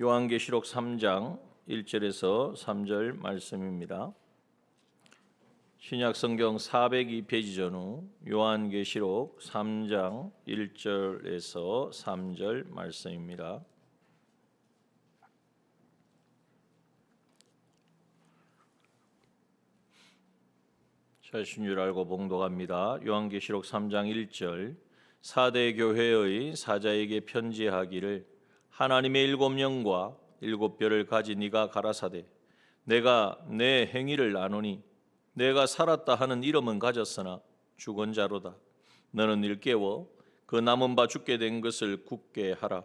요한계시록 3장 1절에서 3절 말씀입니다. 신약성경 402페이지 전후 요한계시록 3장 1절에서 3절 말씀입니다. 자신 줄 알고 봉독합니다. 요한계시록 3장 1절 사대 교회의 사자에게 편지하기를 하나님의 일곱 영과 일곱 별을 가진 이가 가라사대 내가 내 행위를 아노니 내가 살았다 하는 이름은 가졌으나 죽은 자로다. 너는 일깨워 그 남은 바 죽게 된 것을 굳게 하라.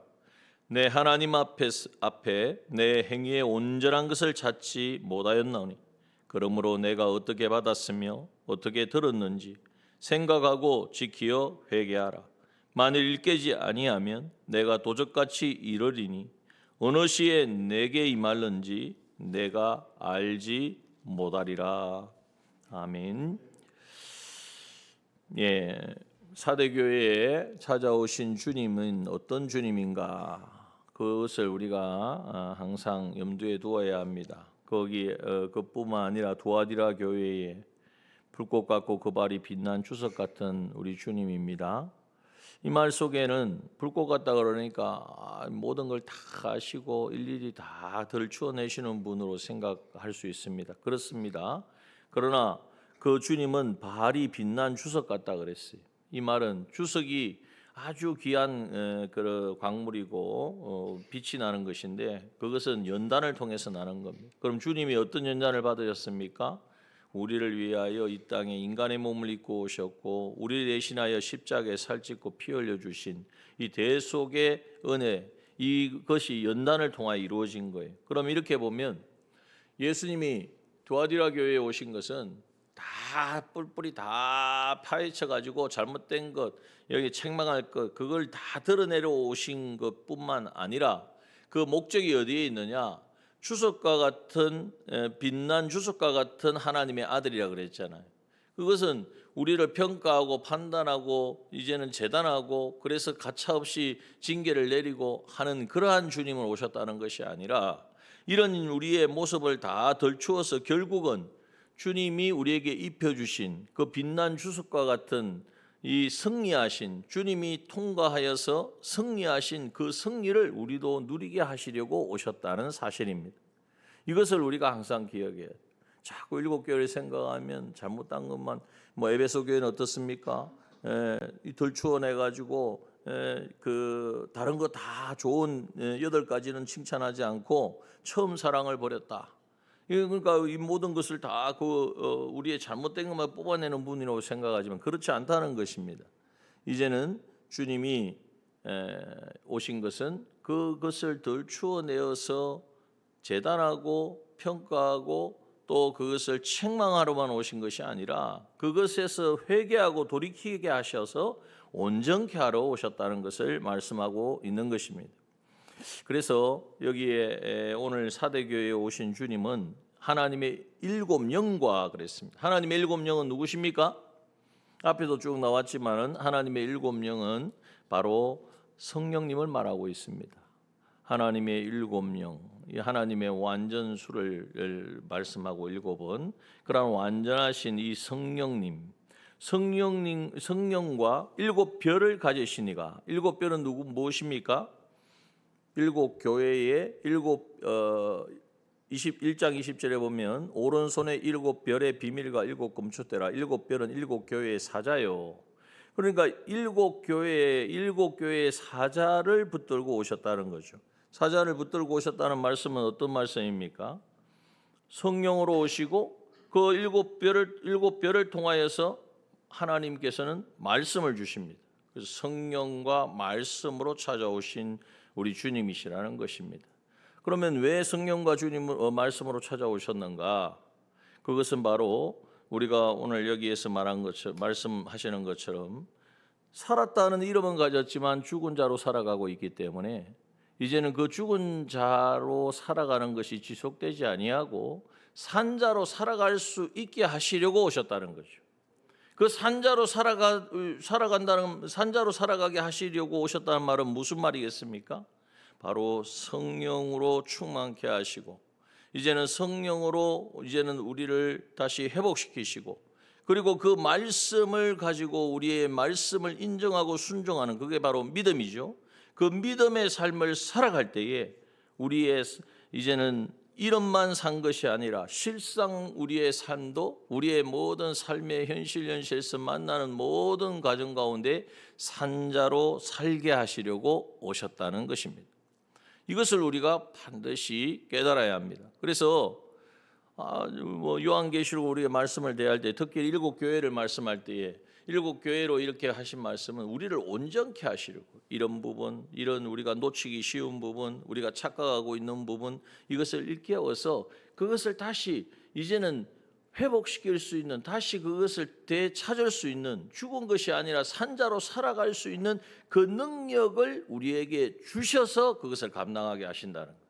내 하나님 앞에 내 행위의 온전한 것을 찾지 못하였나니 그러므로 내가 어떻게 받았으며 어떻게 들었는지 생각하고 지키어 회개하라. 만일 일깨지 아니하면 내가 도적같이 이르리니 어느 시에 내게 임할는지 내가 알지 못하리라. 아멘. 사대교회에 찾아오신 주님은 어떤 주님인가? 그것을 우리가 항상 염두에 두어야 합니다. 그뿐만 아니라 두아디라 교회에 불꽃 같고 그 발이 빛난 주석 같은 우리 주님입니다. 이 말 속에는 불꽃 같다 그러니까 모든 걸 다 아시고 일일이 다 들추어내시는 분으로 생각할 수 있습니다. 그렇습니다. 그러나 그 주님은 발이 빛난 주석 같다 그랬어요. 이 말은 주석이 아주 귀한 그 광물이고 빛이 나는 것인데 그것은 연단을 통해서 나는 겁니다. 그럼 주님이 어떤 연단을 받으셨습니까? 우리를 위하여 이 땅에 인간의 몸을 입고 오셨고 우리를 대신하여 십자가에 살찢고 피 흘려 주신 이 대속의 은혜, 이것이 연단을 통하여 이루어진 거예요. 그럼 이렇게 보면 예수님이 두아디라 교회에 오신 것은 다 뿔뿔이 다 파헤쳐 가지고 잘못된 것, 여기 책망할 것, 그걸 다 드러내려 오신 것뿐만 아니라 그 목적이 어디에 있느냐? 주석과 같은 빛난 주석과 같은 하나님의 아들이라 그랬잖아요. 그것은 우리를 평가하고 판단하고 이제는 재단하고 그래서 가차없이 징계를 내리고 하는 그러한 주님을 오셨다는 것이 아니라 이런 우리의 모습을 다 덜추어서 결국은 주님이 우리에게 입혀주신 그 빛난 주석과 같은 이 승리하신 주님이 통과하여서 승리하신 그 승리를 우리도 누리게 하시려고 오셨다는 사실입니다. 이것을 우리가 항상 기억해야 돼요. 자꾸 일곱 교회를 생각하면 잘못한 것만 에베소 교회는 어떻습니까? 덜추어내 가지고 그 다른 거 다 좋은 8가지는 칭찬하지 않고 처음 사랑을 버렸다. 그러니까 이 모든 것을 다 우리의 잘못된 것만 뽑아내는 분이라고 생각하지만 그렇지 않다는 것입니다. 이제는 주님이 오신 것은 그것을 덜 추어내어서 재단하고 평가하고 또 그것을 책망하러만 오신 것이 아니라 그것에서 회개하고 돌이키게 하셔서 온전케 하러 오셨다는 것을 말씀하고 있는 것입니다. 그래서 여기에 오늘 사대교회에 오신 주님은 하나님의 일곱 영과 그랬습니다. 하나님의 일곱 영은 누구십니까? 앞에도 쭉 나왔지만은 하나님의 일곱 영은 바로 성령님을 말하고 있습니다. 하나님의 일곱 영, 하나님의 완전수를 말씀하고 일곱은 그런 완전하신 이 성령과 일곱 별을 가지시니가 일곱 별은 무엇입니까? 일곱 교회의 21장 20절에 보면 오른손에 일곱 별의 비밀과 일곱 금초대라. 일곱 별은 일곱 교회의 사자요. 그러니까 일곱 교회의 사자를 붙들고 오셨다는 거죠. 사자를 붙들고 오셨다는 말씀은 어떤 말씀입니까? 성령으로 오시고 그 일곱 별을 통하여서 하나님께서는 말씀을 주십니다. 그래서 성령과 말씀으로 찾아오신 우리 주님이시라는 것입니다. 그러면 왜 성령과 주님을 말씀으로 찾아오셨는가? 그것은 바로 우리가 오늘 여기에서 말씀하시는 것처럼 살았다는 이름은 가졌지만 죽은 자로 살아가고 있기 때문에 이제는 그 죽은 자로 살아가는 것이 지속되지 아니하고 산자로 살아갈 수 있게 하시려고 오셨다는 거죠. 그 산자로 살아가게 하시려고 오셨다는 말은 무슨 말이겠습니까? 바로 성령으로 충만케 하시고 이제는 성령으로 이제는 우리를 다시 회복시키시고 그리고 그 말씀을 가지고 우리의 말씀을 인정하고 순종하는 그게 바로 믿음이죠. 그 믿음의 삶을 살아갈 때에 우리의 이제는 이름만 산 것이 아니라 실상 우리의 삶도 우리의 모든 삶의 현실에서 만나는 모든 과정 가운데 산자로 살게 하시려고 오셨다는 것입니다. 이것을 우리가 반드시 깨달아야 합니다. 그래서 요한계시록 우리가 말씀을 대할 때 특히 일곱 교회를 말씀할 때에 일곱 교회로 이렇게 하신 말씀은 우리를 온전케 하시려고 이런 부분, 이런 우리가 놓치기 쉬운 부분, 우리가 착각하고 있는 부분 이것을 일깨워서 그것을 다시 이제는 회복시킬 수 있는 다시 그것을 되찾을 수 있는 죽은 것이 아니라 산자로 살아갈 수 있는 그 능력을 우리에게 주셔서 그것을 감당하게 하신다는 거예요.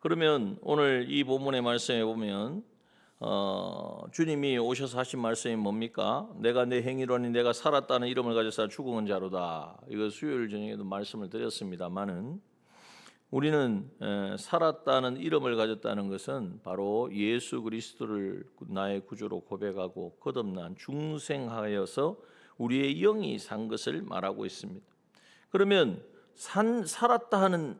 그러면 오늘 이 본문의 말씀에 보면 주님이 오셔서 하신 말씀이 뭡니까? 내가 내 행위로니 내가 살았다는 이름을 가져서 죽은 자로다. 이거 수요일 저녁에도 말씀을 드렸습니다마는 우리는 살았다는 이름을 가졌다는 것은 바로 예수 그리스도를 나의 구주로 고백하고 거듭난 중생하여서 우리의 영이 산 것을 말하고 있습니다. 그러면 살았다 하는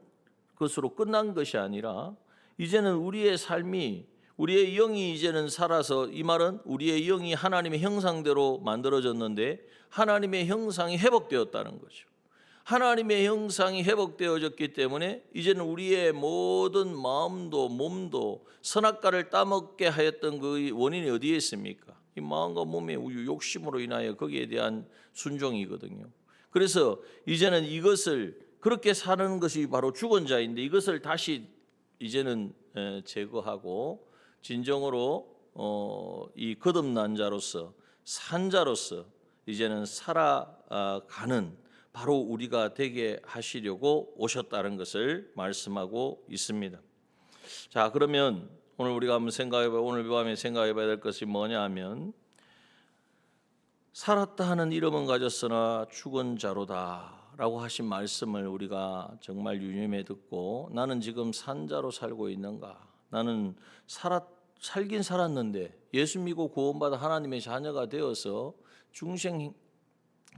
것으로 끝난 것이 아니라 이제는 우리의 삶이 우리의 영이 이제는 살아서 이 말은 우리의 영이 하나님의 형상대로 만들어졌는데 하나님의 형상이 회복되었다는 거죠. 하나님의 형상이 회복되어졌기 때문에 이제는 우리의 모든 마음도 몸도 선악과를 따먹게 하였던 그 원인이 어디에 있습니까? 이 마음과 몸의 욕심으로 인하여 거기에 대한 순종이거든요. 그래서 이제는 이것을 그렇게 사는 것이 바로 죽은 자인데 이것을 다시 이제는 제거하고 진정으로 이 거듭난 자로서 산 자로서 이제는 살아가는 바로 우리가 되게 하시려고 오셨다는 것을 말씀하고 있습니다. 자, 그러면 오늘 우리가 한번 오늘 밤에 생각해봐야 될 것이 뭐냐 하면 살았다 하는 이름은 가졌으나 죽은 자로다라고 하신 말씀을 우리가 정말 유념해 듣고 나는 지금 산자로 살고 있는가? 나는 살긴 살았는데 예수 믿고 구원받아 하나님의 자녀가 되어서 중생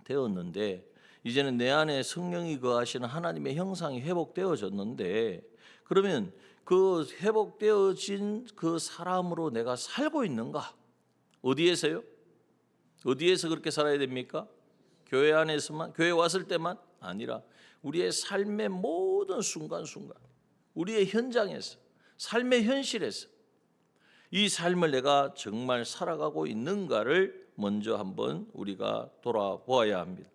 되었는데 이제는 내 안에 성령이 거하시는 하나님의 형상이 회복되어졌는데 그러면 그 회복되어진 그 사람으로 내가 살고 있는가? 어디에서요? 어디에서 그렇게 살아야 됩니까? 교회 안에서만? 교회 왔을 때만? 아니라 우리의 삶의 모든 순간순간 우리의 현장에서 삶의 현실에서 이 삶을 내가 정말 살아가고 있는가를 먼저 한번 우리가 돌아보아야 합니다.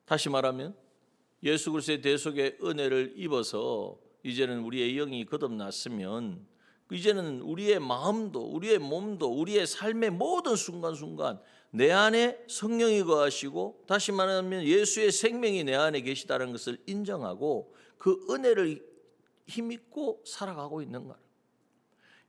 다시 말하면 예수 그리스도의 대속의 은혜를 입어서 이제는 우리의 영이 거듭났으면 이제는 우리의 마음도 우리의 몸도 우리의 삶의 모든 순간순간 내 안에 성령이 거하시고 다시 말하면 예수의 생명이 내 안에 계시다는 것을 인정하고 그 은혜를 힘입고 살아가고 있는가.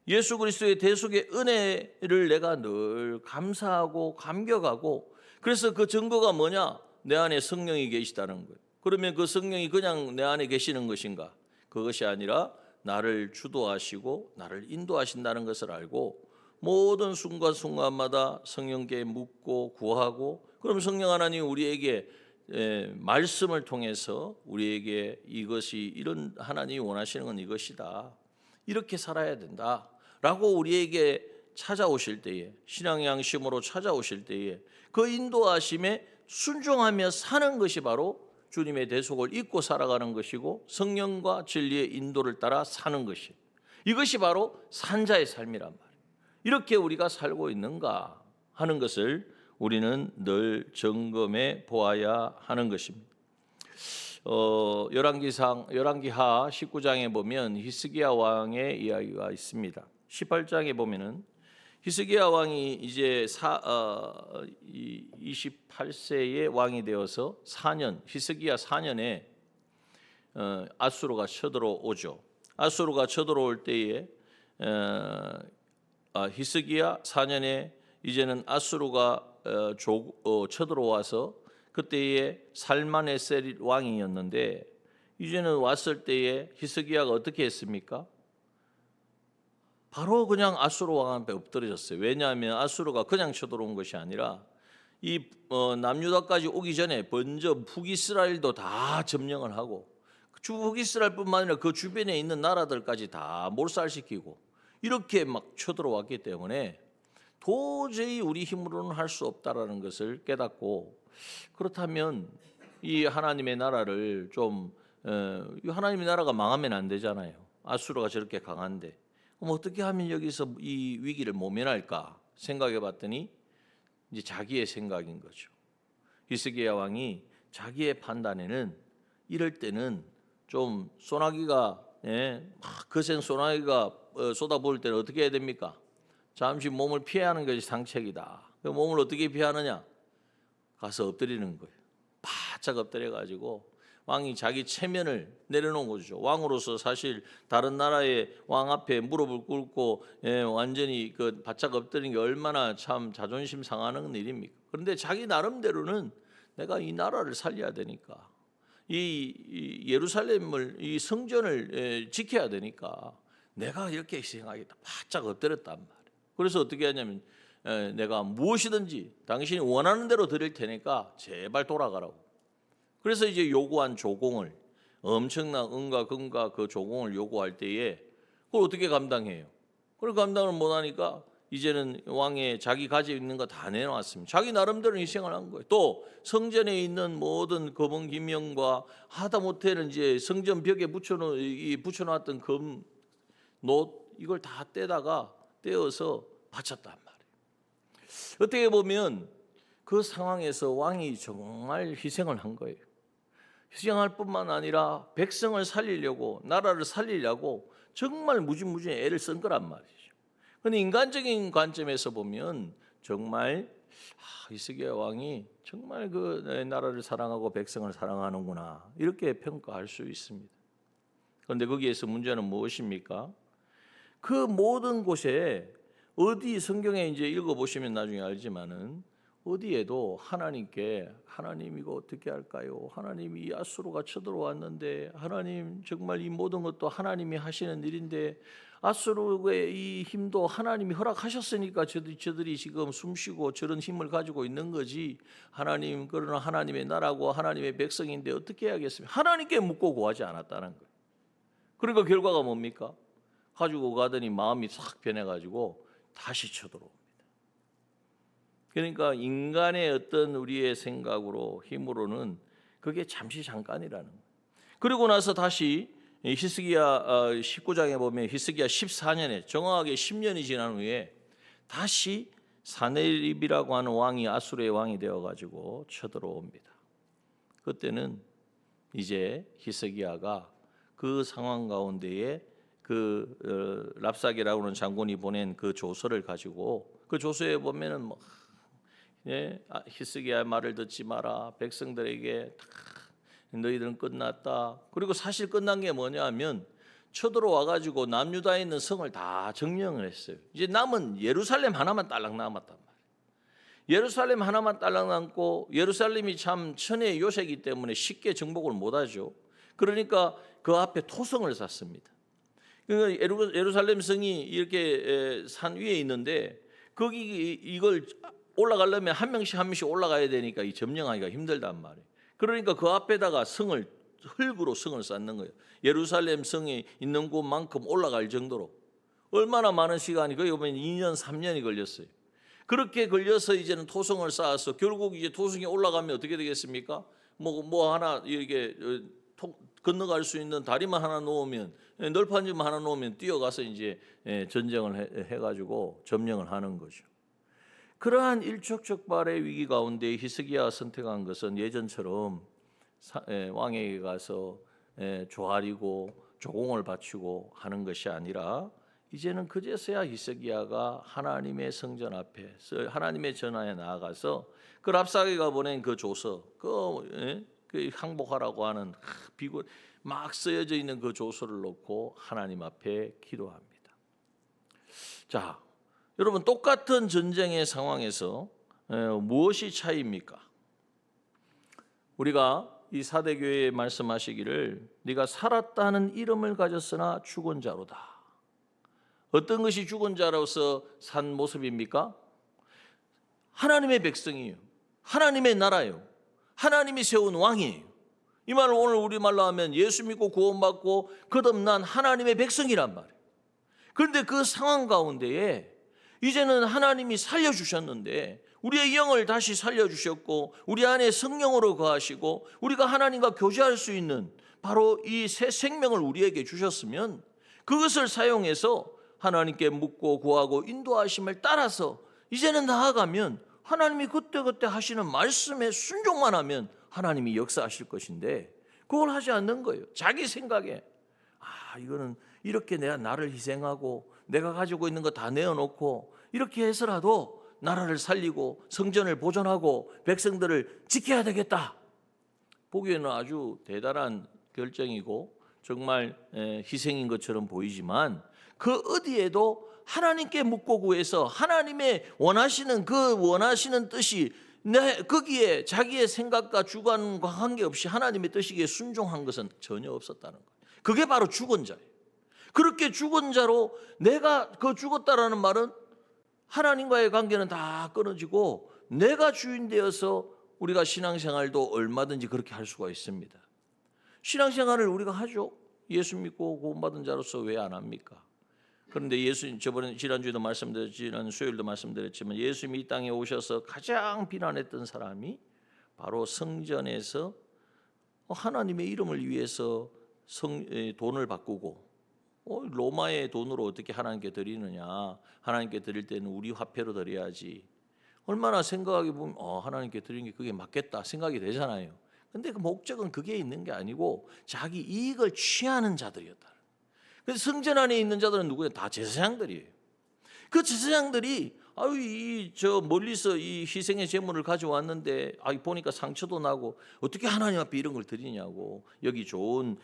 예수 그리스도의 대속의 은혜를 내가 늘 감사하고 감격하고 그래서 그 증거가 뭐냐? 내 안에 성령이 계시다는 거예요. 그러면 그 성령이 그냥 내 안에 계시는 것인가? 그것이 아니라 나를 주도하시고 나를 인도하신다는 것을 알고 모든 순간순간마다 성령께 묻고 구하고 그럼 성령 하나님 우리에게 말씀을 통해서 우리에게 이것이 이런 하나님이 원하시는 건 이것이다. 이렇게 살아야 된다. 라고 우리에게 찾아오실 때에 신앙의 양심으로 찾아오실 때에 그 인도하심에 순종하며 사는 것이 바로 주님의 대속을 잊고 살아가는 것이고 성령과 진리의 인도를 따라 사는 것이 이것이 바로 산자의 삶이란 말이에요. 이렇게 우리가 살고 있는가 하는 것을 우리는 늘 점검해 보아야 하는 것입니다. 열왕기하 19장에 보면 히스기야 왕의 이야기가 있습니다. 18장에 보면은 히스기야 왕이 이제 28세의 왕이 되어서 4년 히스기야 4년에 아수르가 쳐들어오죠. 아수르가 쳐들어올 때에 히스기야 4년에 이제는 아수르가 쳐들어와서 그때에 살만에셀 왕이었는데 이제는 왔을 때에 히스기야가 어떻게 했습니까? 바로 그냥 아수르 왕 앞에 엎드려졌어요. 왜냐하면 아수르가 그냥 쳐들어온 것이 아니라 이 남유다까지 오기 전에 먼저 북이스라엘도 다 점령을 하고 북이스라엘뿐만 아니라 그 주변에 있는 나라들까지 다 몰살시키고 이렇게 막 쳐들어왔기 때문에 도저히 우리 힘으로는 할 수 없다라는 것을 깨닫고, 그렇다면 이 하나님의 나라를 이 하나님의 나라가 망하면 안 되잖아요. 아수르가 저렇게 강한데 그럼 어떻게 하면 여기서 이 위기를 모면할까 생각해 봤더니 이제 자기의 생각인 거죠. 히스기야 왕이 자기의 판단에는 이럴 때는 좀 소나기가 막 거센 소나기가 쏟아부을 때는 어떻게 해야 됩니까? 잠시 몸을 피하는 것이 상책이다. 그 몸을 어떻게 피하느냐? 가서 엎드리는 거예요. 바짝 엎드려 가지고 왕이 자기 체면을 내려놓은 거죠. 왕으로서 사실 다른 나라의 왕 앞에 무릎을 꿇고 완전히 그 바짝 엎드리는 게 얼마나 참 자존심 상하는 일입니까? 그런데 자기 나름대로는 내가 이 나라를 살려야 되니까 이 예루살렘을 이 성전을 지켜야 되니까 내가 이렇게 희생하겠다. 바짝 엎드렸단 말이에요. 그래서 어떻게 하냐면 내가 무엇이든지 당신이 원하는 대로 드릴 테니까 제발 돌아가라고. 그래서 이제 요구한 조공을 엄청난 은과 금과 그 조공을 요구할 때에 그걸 어떻게 감당해요? 그걸 감당을 못하니까 이제는 왕의 자기 가지고 있는 거 다 내놓았습니다. 자기 나름대로 희생을 한 거예요. 또 성전에 있는 모든 검은 기명과 하다못해는 이제 성전 벽에 붙여놨던 금놋 이걸 다 떼어서 바쳤단 말이에요. 어떻게 보면 그 상황에서 왕이 정말 희생을 한 거예요. 희생할 뿐만 아니라 백성을 살리려고, 나라를 살리려고 정말 무지무지 애를 쓴 거란 말이죠. 그런데 인간적인 관점에서 보면 정말 히스기야 왕이 정말 그 나라를 사랑하고 백성을 사랑하는구나 이렇게 평가할 수 있습니다. 그런데 거기에서 문제는 무엇입니까? 그 모든 곳에 어디 성경에 이제 읽어보시면 나중에 알지만은 어디에도 하나님께 하나님 이거 어떻게 할까요? 하나님이 이 아수르가 쳐들어왔는데 하나님 정말 이 모든 것도 하나님이 하시는 일인데 아수르의 이 힘도 하나님이 허락하셨으니까 저들이 지금 숨쉬고 저런 힘을 가지고 있는 거지. 하나님 그러나 하나님의 나라고 하나님의 백성인데 어떻게 해야겠습니까? 하나님께 묻고 구하지 않았다는 거예요. 그러니까 결과가 뭡니까? 가지고 가더니 마음이 싹 변해가지고 다시 쳐들어옵니다. 그러니까 인간의 어떤 우리의 생각으로 힘으로는 그게 잠깐이라는 거예요. 그리고 나서 다시 히스기야 19장에 보면 히스기야 14년에 정확하게 10년이 지난 후에 다시 사네립이라고 하는 왕이 아수르의 왕이 되어가지고 쳐들어옵니다. 그때는 이제 히스기야가 그 상황 가운데에 그 랍사게라고 하는 장군이 보낸 그 조서를 가지고 그 조서에 보면은 히스기야의 말을 듣지 마라. 백성들에게 너희들은 끝났다. 그리고 사실 끝난 게 뭐냐면 쳐들어와 가지고 남유다에 있는 성을 다 점령을 했어요. 이제 남은 예루살렘 하나만 딸랑 남았단 말이에요. 예루살렘 하나만 딸랑 남고 예루살렘이 참 천혜의 요새이기 때문에 쉽게 정복을 못하죠. 그러니까 그 앞에 토성을 샀습니다. 예루살렘 성이 이렇게 산 위에 있는데 거기 이걸 올라가려면 한 명씩 올라가야 되니까 이 점령하기가 힘들단 말이에요. 그러니까 그 앞에다가 흙으로 성을 쌓는 거예요. 예루살렘 성이 있는 곳만큼 올라갈 정도로 얼마나 많은 시간이 거기 보면 2년 3년이 걸렸어요. 그렇게 걸려서 이제는 토성을 쌓아서 결국 이제 토성이 올라가면 어떻게 되겠습니까? 뭐 하나 이렇게 건너갈 수 있는 다리만 하나 놓으면 널판 좀 하나 놓으면 뛰어가서 이제 전쟁을 해가지고 점령을 하는 거죠. 그러한 일촉즉발의 위기 가운데 히스기야가 선택한 것은 예전처럼 왕에게 가서 조아리고 조공을 바치고 하는 것이 아니라 이제는 그제서야 히스기야가 하나님의 성전 앞에 하나님의 전화에 나아가서 그 랍사게가 보낸 그 조서 그 항복하라고 하는 비굴 막 쓰여져 있는 그 조서를 놓고 하나님 앞에 기도합니다. 자, 여러분 똑같은 전쟁의 상황에서 무엇이 차이입니까? 우리가 이 사대교회에 말씀하시기를 네가 살았다는 이름을 가졌으나 죽은 자로다. 어떤 것이 죽은 자로서 산 모습입니까? 하나님의 백성이에요. 하나님의 나라예요. 하나님이 세운 왕이에요. 이 말을 오늘 우리말로 하면 예수 믿고 구원받고 거듭난 하나님의 백성이란 말이에요. 그런데 그 상황 가운데에 이제는 하나님이 살려주셨는데 우리의 영을 다시 살려주셨고 우리 안에 성령으로 거하시고 우리가 하나님과 교제할 수 있는 바로 이 새 생명을 우리에게 주셨으면 그것을 사용해서 하나님께 묻고 구하고 인도하심을 따라서 이제는 나아가면 하나님이 그때그때 하시는 말씀에 순종만 하면 하나님이 역사하실 것인데 그걸 하지 않는 거예요. 자기 생각에 이거는 이렇게 내가 나를 희생하고 내가 가지고 있는 거 다 내어놓고 이렇게 해서라도 나라를 살리고 성전을 보존하고 백성들을 지켜야 되겠다. 보기에는 아주 대단한 결정이고 정말 희생인 것처럼 보이지만 그 어디에도 하나님께 묻고 구해서 하나님의 원하시는 그 원하시는 뜻이 거기에 자기의 생각과 주관과 관계없이 하나님의 뜻이기에 순종한 것은 전혀 없었다는 거예요. 그게 바로 죽은 자예요. 그렇게 죽은 자로 내가 그 죽었다라는 말은 하나님과의 관계는 다 끊어지고 내가 주인 되어서 우리가 신앙생활도 얼마든지 그렇게 할 수가 있습니다. 신앙생활을 우리가 하죠. 예수 믿고 구원받은 자로서 왜 안 합니까? 그런데 저번에 지난주에도 지난 수요일도 말씀드렸지만 예수님이 이 땅에 오셔서 가장 비난했던 사람이 바로 성전에서 하나님의 이름을 위해서 돈을 바꾸고 로마의 돈으로 어떻게 하나님께 드리느냐. 하나님께 드릴 때는 우리 화폐로 드려야지. 얼마나 생각해 보면 하나님께 드리는 게 그게 맞겠다 생각이 되잖아요. 근데 그 목적은 그게 있는 게 아니고 자기 이익을 취하는 자들이었다. 그래서 성전 안에 있는 자들은 누구예요? 다 제사장들이에요. 그 제사장들이 저 멀리서 이 희생의 제물을 가져왔는데 보니까 상처도 나고 어떻게 하나님 앞에 이런 걸 드리냐고. 여기 좋은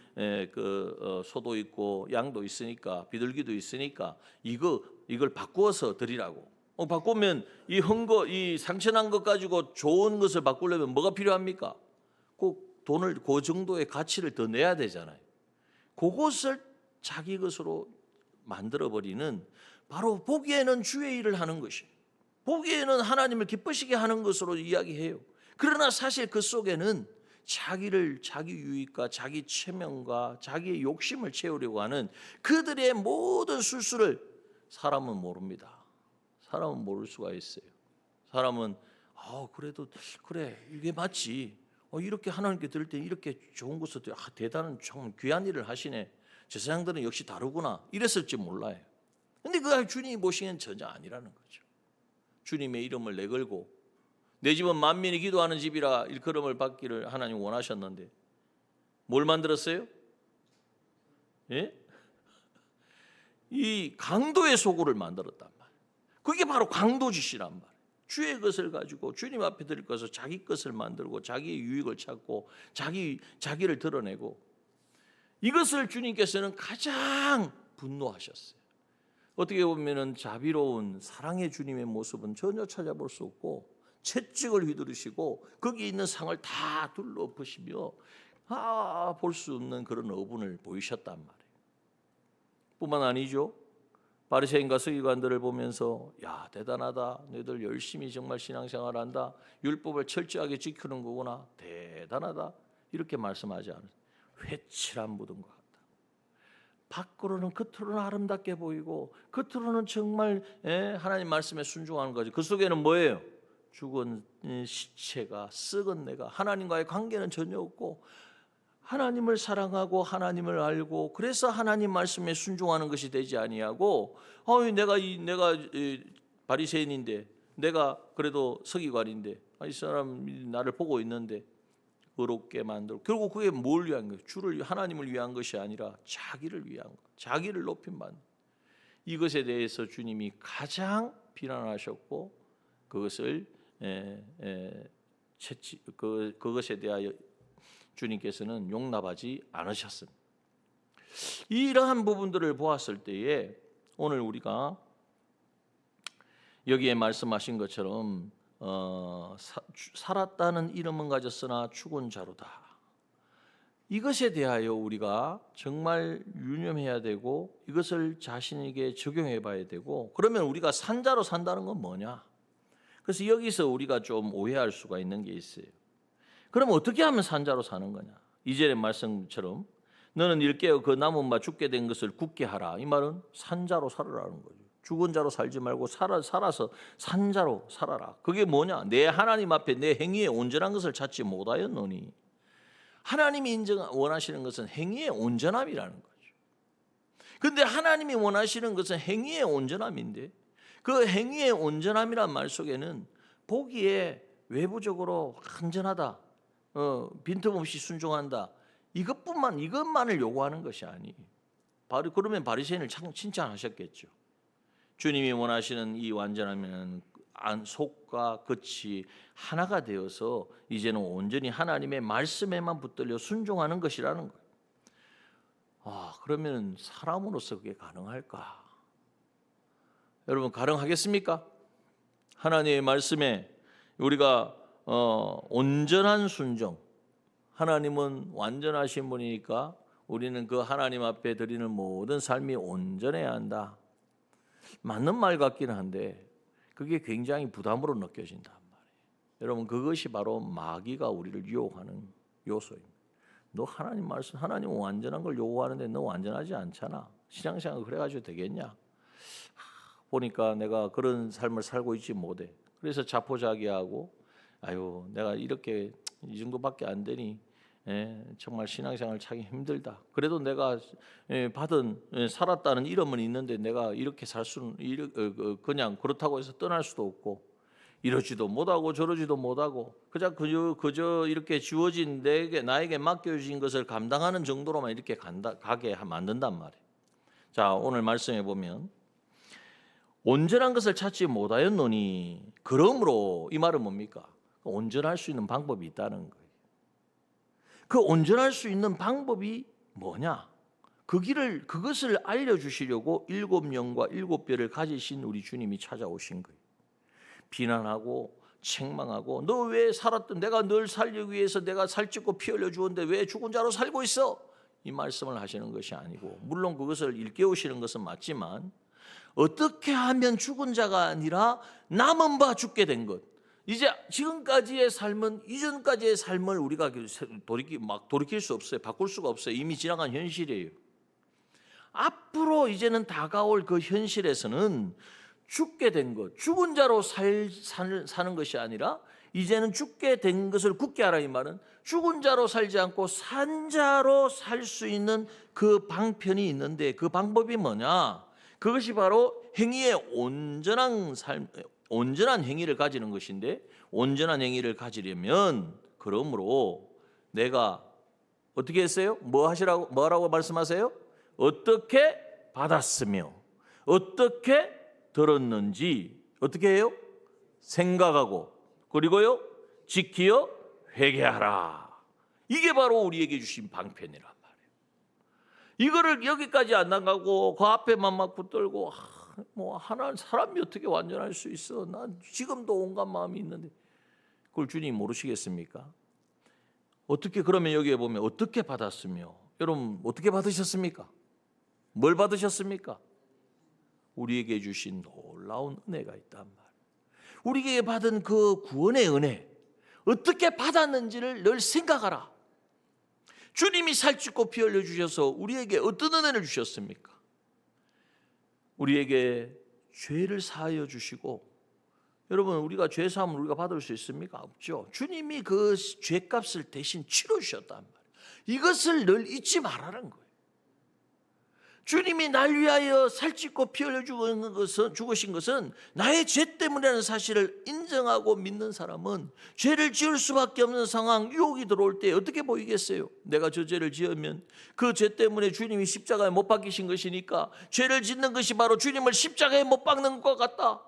소도 있고 양도 있으니까 비둘기도 있으니까 이걸 바꾸어서 드리라고. 바꾸면 이 상처 난 것 가지고 좋은 것을 바꾸려면 뭐가 필요합니까? 꼭 돈을 그 정도의 가치를 더 내야 되잖아요. 그것을 자기 것으로 만들어버리는 바로 보기에는 주의 일을 하는 것이 보기에는 하나님을 기쁘시게 하는 것으로 이야기해요. 그러나 사실 그 속에는 자기 유익과 자기 체면과 자기의 욕심을 채우려고 하는 그들의 모든 술수를 사람은 모릅니다. 사람은 모를 수가 있어요. 사람은 그래도 그래 이게 맞지. 이렇게 하나님께 드릴 때 이렇게 좋은 것을 대단한 참 귀한 일을 하시네. 제사장들은 역시 다르구나 이랬을지 몰라요. 근데 그 주님이 보시기엔 전혀 아니라는 거죠. 주님의 이름을 내걸고 내 집은 만민이 기도하는 집이라 일컬음을 받기를 하나님 원하셨는데 뭘 만들었어요? 예? 이 강도의 소굴을 만들었단 말이에요. 그게 바로 강도짓이란 말이에요. 주의 것을 가지고 주님 앞에 드릴 것을 자기 것을 만들고 자기의 유익을 찾고 자기를 드러내고 이것을 주님께서는 가장 분노하셨어요. 어떻게 보면 자비로운 사랑의 주님의 모습은 전혀 찾아볼 수 없고 채찍을 휘두르시고 거기 있는 상을 다 둘러엎으시며 볼 수 없는 그런 어분을 보이셨단 말이에요. 뿐만 아니죠. 바리새인과 서기관들을 보면서 대단하다. 너희들 열심히 정말 신앙생활한다. 율법을 철저하게 지키는 거구나. 대단하다. 이렇게 말씀하지 않으세요. 회칠한 무덤과 같다. 밖으로는 겉으로는 아름답게 보이고 겉으로는 정말 하나님 말씀에 순종하는 거죠. 그 속에는 뭐예요? 죽은 시체가 썩은 내가 하나님과의 관계는 전혀 없고 하나님을 사랑하고 하나님을 알고 그래서 하나님 말씀에 순종하는 것이 되지 아니하고 내가 바리새인인데 내가 그래도 서기관인데 이 사람이 나를 보고 있는데 의롭게 만들고 결국 그게 뭘 위한 거예요? 하나님을 위한 것이 아니라 자기를 위한 것, 자기를 높임 받는 이것에 대해서 주님이 가장 비난하셨고 그것을 그것에 대하여 주님께서는 용납하지 않으셨습니다. 이러한 부분들을 보았을 때에 오늘 우리가 여기에 말씀하신 것처럼 살았다는 이름은 가졌으나 죽은 자로다. 이것에 대하여 우리가 정말 유념해야 되고 이것을 자신에게 적용해 봐야 되고, 그러면 우리가 산자로 산다는 건 뭐냐? 그래서 여기서 우리가 좀 오해할 수가 있는 게 있어요. 그럼 어떻게 하면 산자로 사는 거냐? 이전의 말씀처럼 너는 일깨어 그 남은 바 죽게 된 것을 굳게 하라. 이 말은 산자로 살아라는 거죠. 죽은 자로 살지 말고 살아서 산자로 살아라. 그게 뭐냐? 내 하나님 앞에 내 행위에 온전한 것을 찾지 못하였노니. 하나님이 원하시는 것은 행위의 온전함이라는 거죠. 그런데 하나님이 원하시는 것은 행위의 온전함인데, 그 행위의 온전함이란 말 속에는 보기에 외부적으로 간전하다, 빈틈없이 순종한다, 이것만을 요구하는 것이 아니. 그러면 바리새인을 칭찬하셨겠죠. 주님이 원하시는 이 완전함은 속과 겉이 하나가 되어서 이제는 온전히 하나님의 말씀에만 붙들려 순종하는 것이라는 거예요. 그러면 사람으로서 그게 가능할까? 여러분, 가능하겠습니까? 하나님의 말씀에 우리가 온전한 순종, 하나님은 완전하신 분이니까 우리는 그 하나님 앞에 드리는 모든 삶이 온전해야 한다. 맞는 말 같기는 한데 그게 굉장히 부담으로 느껴진단 말이에요. 여러분, 그것이 바로 마귀가 우리를 유혹하는 요소입니다. 너 하나님 말씀, 하나님은 완전한 걸 요구하는데 너 완전하지 않잖아. 신앙생활 그래가지고 되겠냐? 보니까 내가 그런 삶을 살고 있지 못해. 그래서 자포자기하고 아유, 내가 이렇게 이 정도밖에 안 되니 정말 신앙생활 찾기 힘들다. 그래도 내가 살았다는 이름은 있는데 내가 이렇게 살 수는 그냥 그렇다고 해서 떠날 수도 없고, 이러지도 못하고 저러지도 못하고 그저 이렇게 주어진 나에게 맡겨진 것을 감당하는 정도로만 이렇게 가게 만든단 말이에요. 자, 오늘 말씀해 보면 온전한 것을 찾지 못하였노니, 그러므로 이 말은 뭡니까? 온전할 수 있는 방법이 있다는 거예요. 그 온전할 수 있는 방법이 뭐냐? 그것을 알려주시려고 7영과 7뼈를 가지신 우리 주님이 찾아오신 거예요. 비난하고 책망하고 너 왜 살았던, 내가 널 살리기 위해서 내가 살찌고 피 흘려 주었는데 왜 죽은 자로 살고 있어? 이 말씀을 하시는 것이 아니고, 물론 그것을 일깨우시는 것은 맞지만 어떻게 하면 죽은 자가 아니라 남은 바 죽게 된 것, 이제 지금까지의 삶은 이전까지의 삶을 우리가 돌이킬 수 없어요. 바꿀 수가 없어요. 이미 지나간 현실이에요. 앞으로 이제는 다가올 그 현실에서는 죽게 된 것, 죽은 자로 사는 것이 아니라 이제는 죽게 된 것을 굳게 하라. 이 말은 죽은 자로 살지 않고 산 자로 살 수 있는 그 방편이 있는데, 그 방법이 뭐냐? 그것이 바로 행위의 온전한 행위를 가지는 것인데, 온전한 행위를 가지려면 그러므로 내가 어떻게 했어요? 뭐라고 말씀하세요? 어떻게 받았으며 어떻게 들었는지 어떻게 해요? 생각하고, 그리고요 지키어 회개하라. 이게 바로 우리에게 주신 방편이란 말이에요. 이거를 여기까지 안 나가고 그 앞에만 막 붙들고 하나 사람이 어떻게 완전할 수 있어? 난 지금도 온갖 마음이 있는데, 그걸 주님 모르시겠습니까? 어떻게, 그러면 여기에 보면 어떻게 받았으며, 여러분 어떻게 받으셨습니까? 뭘 받으셨습니까? 우리에게 주신 놀라운 은혜가 있단 말이에요. 우리에게 받은 그 구원의 은혜, 어떻게 받았는지를 늘 생각하라. 주님이 살찌고 피 흘려 주셔서 우리에게 어떤 은혜를 주셨습니까? 우리에게 죄를 사하여 주시고, 여러분 우리가 죄 사함을 우리가 받을 수 있습니까? 없죠. 주님이 그 죄값을 대신 치러 주셨단 말이에요. 이것을 늘 잊지 말라는 거예요. 주님이 날 위하여 살찌고 피 흘려 죽으신 것은 나의 죄 때문이라는 사실을 인정하고 믿는 사람은 죄를 지을 수밖에 없는 상황, 유혹이 들어올 때 어떻게 보이겠어요? 내가 저 죄를 지으면 그 죄 때문에 주님이 십자가에 못 박히신 것이니까 죄를 짓는 것이 바로 주님을 십자가에 못 박는 것 같다.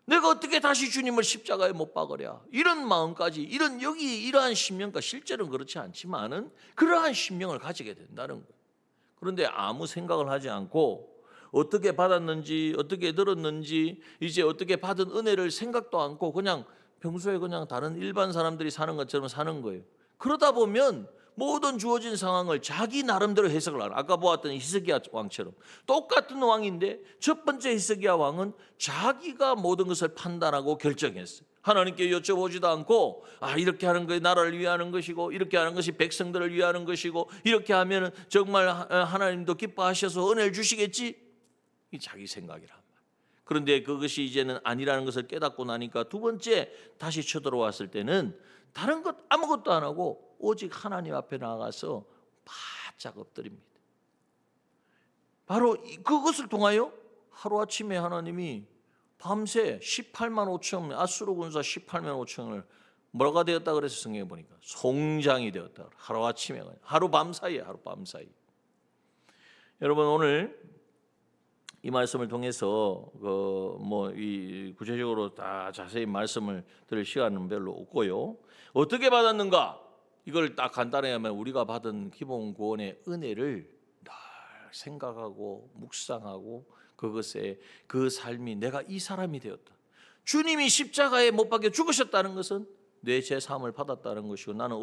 내가 어떻게 다시 주님을 십자가에 못 박으랴? 이런 마음까지, 이러한 심령과, 실제로는 그렇지 않지만은 그러한 심령을 가지게 된다는 거예요. 그런데 아무 생각을 하지 않고 어떻게 받았는지, 어떻게 들었는지, 이제 어떻게 받은 은혜를 생각도 않고 그냥 평소에 그냥 다른 일반 사람들이 사는 것처럼 사는 거예요. 그러다 보면 모든 주어진 상황을 자기 나름대로 해석을 하라. 아까 보았던 히스기야 왕처럼 똑같은 왕인데 첫 번째 히스기야 왕은 자기가 모든 것을 판단하고 결정했어요. 하나님께 여쭤보지도 않고 이렇게 하는 것이 나라를 위하는 것이고 이렇게 하는 것이 백성들을 위하는 것이고 이렇게 하면 정말 하나님도 기뻐하셔서 은혜를 주시겠지? 이 자기 생각이란 말이에요. 그런데 그것이 이제는 아니라는 것을 깨닫고 나니까 두 번째 다시 쳐들어왔을 때는 다른 것 아무것도 안 하고 오직 하나님 앞에 나가서 바짝 엎드립니다. 바로 그것을 통하여 하루아침에 하나님이 밤새 18만 5천 아수르 군사 18만 5천을 뭐가 되었다 그래서 성경에 보니까 송장이 되었다. 하루아침에 하룻밤 사이에 하룻밤 사이. 여러분 오늘 이 말씀을 통해서 이 구체적으로 다 자세히 말씀을 들을 시간은 별로 없고요. 어떻게 받았는가? 이걸 딱 간단히 하면 우리가 받은 기본 구원의 은혜를 늘 생각하고 묵상하고 그것에 그 삶이 내가 이 사람이 되었다. 주님이 십자가에 못 박혀 죽으셨다는 것은 내 죄사함을 받았다는 것이고 나는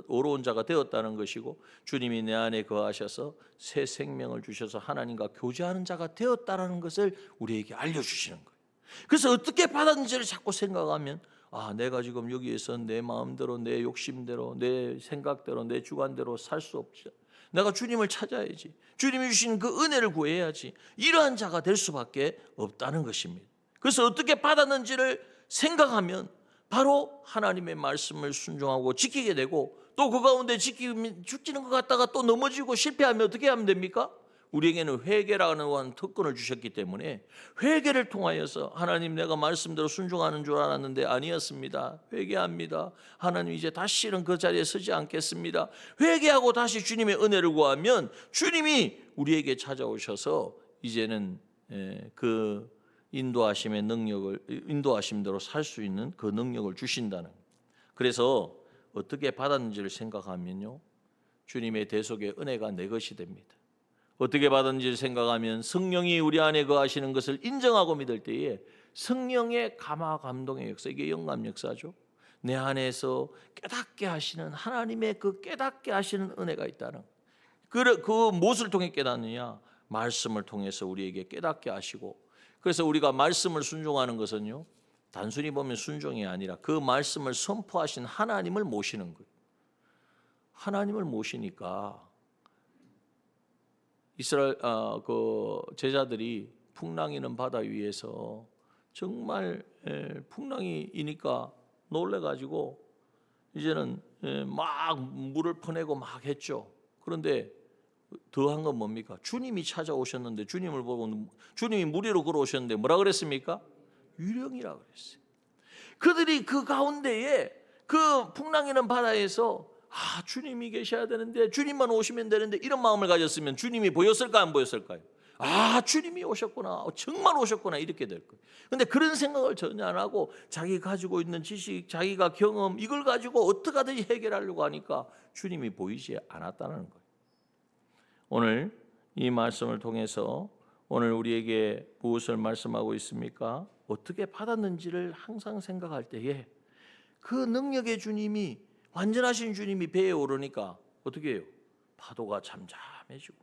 어려운 자가 되었다는 것이고 주님이 내 안에 거하셔서 새 생명을 주셔서 하나님과 교제하는 자가 되었다는 것을 우리에게 알려주시는 거예요. 그래서 어떻게 받았는지를 자꾸 생각하면 내가 지금 여기에서 내 마음대로 내 욕심대로 내 생각대로 내 주관대로 살 수 없지. 내가 주님을 찾아야지. 주님이 주신 그 은혜를 구해야지. 이러한 자가 될 수밖에 없다는 것입니다. 그래서 어떻게 받았는지를 생각하면 바로 하나님의 말씀을 순종하고 지키게 되고 또 그 가운데 지키는 것 같다가 또 넘어지고 실패하면 어떻게 하면 됩니까? 우리에게는 회개라는 특권을 주셨기 때문에 회개를 통하여서 하나님 내가 말씀대로 순종하는 줄 알았는데 아니었습니다. 회개합니다. 하나님 이제 다시는 그 자리에 서지 않겠습니다. 회개하고 다시 주님의 은혜를 구하면 주님이 우리에게 찾아오셔서 이제는 그 인도하심의 능력을 인도하심대로 살 수 있는 그 능력을 주신다는. 그래서 어떻게 받았는지를 생각하면요, 주님의 대속의 은혜가 내 것이 됩니다. 어떻게 받았는지를 생각하면 성령이 우리 안에 거하시는 것을 인정하고 믿을 때에 성령의 감화 감동의 역사, 이게 영감 역사죠. 내 안에서 깨닫게 하시는 하나님의 그 깨닫게 하시는 은혜가 있다는. 그 무엇을 통해 깨닫느냐? 말씀을 통해서 우리에게 깨닫게 하시고, 그래서 우리가 말씀을 순종하는 것은요, 단순히 보면 순종이 아니라 그 말씀을 선포하신 하나님을 모시는 거예요. 하나님을 모시니까 이스라엘 그 제자들이 풍랑이는 바다 위에서 정말 풍랑이 이니까 놀래가지고 이제는 막 물을 퍼내고 막 했죠. 그런데 더한 건 뭡니까? 주님이 찾아오셨는데 주님을 보고 주님이 물 위로 걸어오셨는데 뭐라 그랬습니까? 유령이라 그랬어요. 그들이 그 가운데에 그 풍랑이는 바다에서 주님이 계셔야 되는데 주님만 오시면 되는데 이런 마음을 가졌으면 주님이 보였을까 안 보였을까요? 주님이 오셨구나, 정말 오셨구나, 이렇게 될 거예요. 그런데 그런 생각을 전혀 안 하고 자기 가지고 있는 지식, 자기가 경험 이걸 가지고 어떻게 하든지 해결하려고 하니까 주님이 보이지 않았다는 거예요. 오늘 이 말씀을 통해서 오늘 우리에게 무엇을 말씀하고 있습니까? 어떻게 받았는지를 항상 생각할 때에 그 능력의 주님이, 완전하신 주님이 배에 오르니까 어떻게 해요? 파도가 잠잠해지고.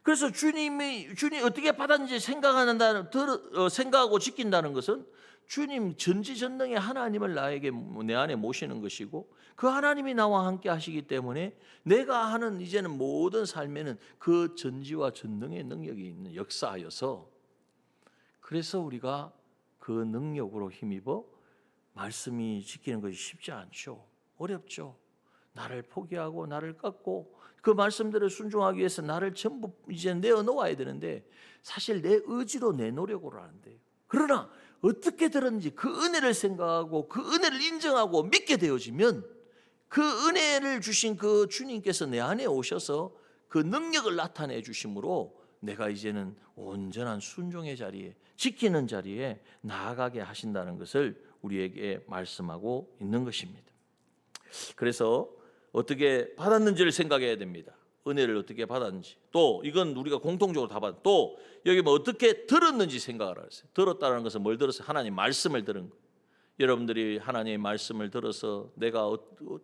그래서 주님이 어떻게 받았는지 생각하고 지킨다는 것은 주님 전지전능의 하나님을 내 안에 모시는 것이고, 그 하나님이 나와 함께 하시기 때문에 내가 하는 이제는 모든 삶에는 그 전지와 전능의 능력이 있는 역사하여서, 그래서 우리가 그 능력으로 힘입어 말씀이 지키는 것이 쉽지 않죠. 어렵죠. 나를 포기하고 나를 깎고 그 말씀대로 순종하기 위해서 나를 전부 이제 내어놓아야 되는데 사실 내 의지로 내 노력으로 하는데요. 그러나 어떻게 들었는지 그 은혜를 생각하고 그 은혜를 인정하고 믿게 되어지면 그 은혜를 주신 그 주님께서 내 안에 오셔서 그 능력을 나타내 주심으로 내가 이제는 온전한 순종의 자리에, 지키는 자리에 나아가게 하신다는 것을 우리에게 말씀하고 있는 것입니다. 그래서 어떻게 받았는지를 생각해야 됩니다. 은혜를 어떻게 받았는지, 또 이건 우리가 공통적으로 다 받았. 또 여기 어떻게 들었는지 생각을 하세요. 들었다는 것은 뭘 들었어요? 하나님 말씀을 들은 거. 여러분들이 하나님의 말씀을 들어서 내가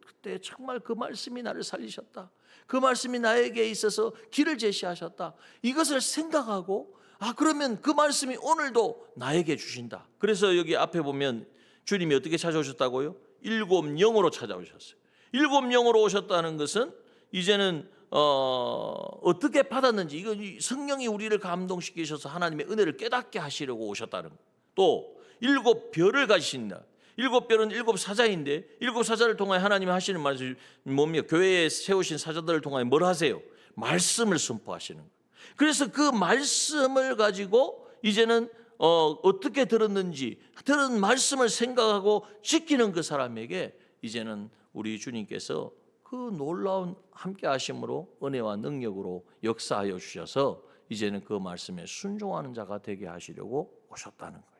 그때 정말 그 말씀이 나를 살리셨다, 그 말씀이 나에게 있어서 길을 제시하셨다, 이것을 생각하고 그러면 그 말씀이 오늘도 나에게 주신다. 그래서 여기 앞에 보면 주님이 어떻게 찾아오셨다고요? 7 영으로 찾아오셨어요. 7 영으로 오셨다는 것은 이제는 어떻게 받았는지, 이거 성령이 우리를 감동시키셔서 하나님의 은혜를 깨닫게 하시려고 오셨다는 거예요. 또 7 별을 가지신다. 7 별은 7 사자인데 7 사자를 통하여 하나님이 하시는 말씀이 뭡니까? 교회에 세우신 사자들을 통하여 뭘 하세요? 말씀을 선포하시는 거예요. 그래서 그 말씀을 가지고 이제는 어떻게 들었는지, 들은 말씀을 생각하고 지키는 그 사람에게 이제는 우리 주님께서 그 놀라운 함께 하심으로 은혜와 능력으로 역사하여 주셔서 이제는 그 말씀에 순종하는 자가 되게 하시려고 오셨다는 거예요.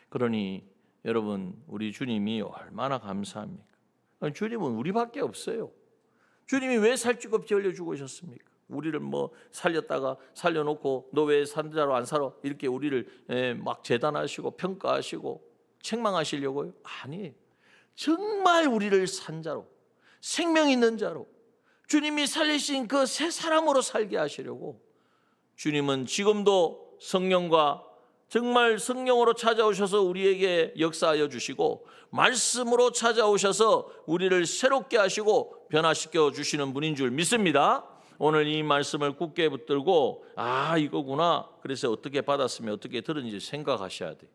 그러니 여러분, 우리 주님이 얼마나 감사합니까? 주님은 우리밖에 없어요. 주님이 왜 살집 없이 알려주고 오셨습니까? 우리를 뭐 살렸다가 살려놓고 너 왜 산자로 안 살아? 이렇게 우리를 막 재단하시고 평가하시고 책망하시려고요? 아니에요. 정말 우리를 산자로, 생명 있는 자로, 주님이 살리신 그 새 사람으로 살게 하시려고 주님은 지금도 성령과 정말 성령으로 찾아오셔서 우리에게 역사하여 주시고 말씀으로 찾아오셔서 우리를 새롭게 하시고 변화시켜 주시는 분인 줄 믿습니다. 오늘 이 말씀을 굳게 붙들고 이거구나. 그래서 어떻게 받았으면 어떻게 들었는지 생각하셔야 돼요.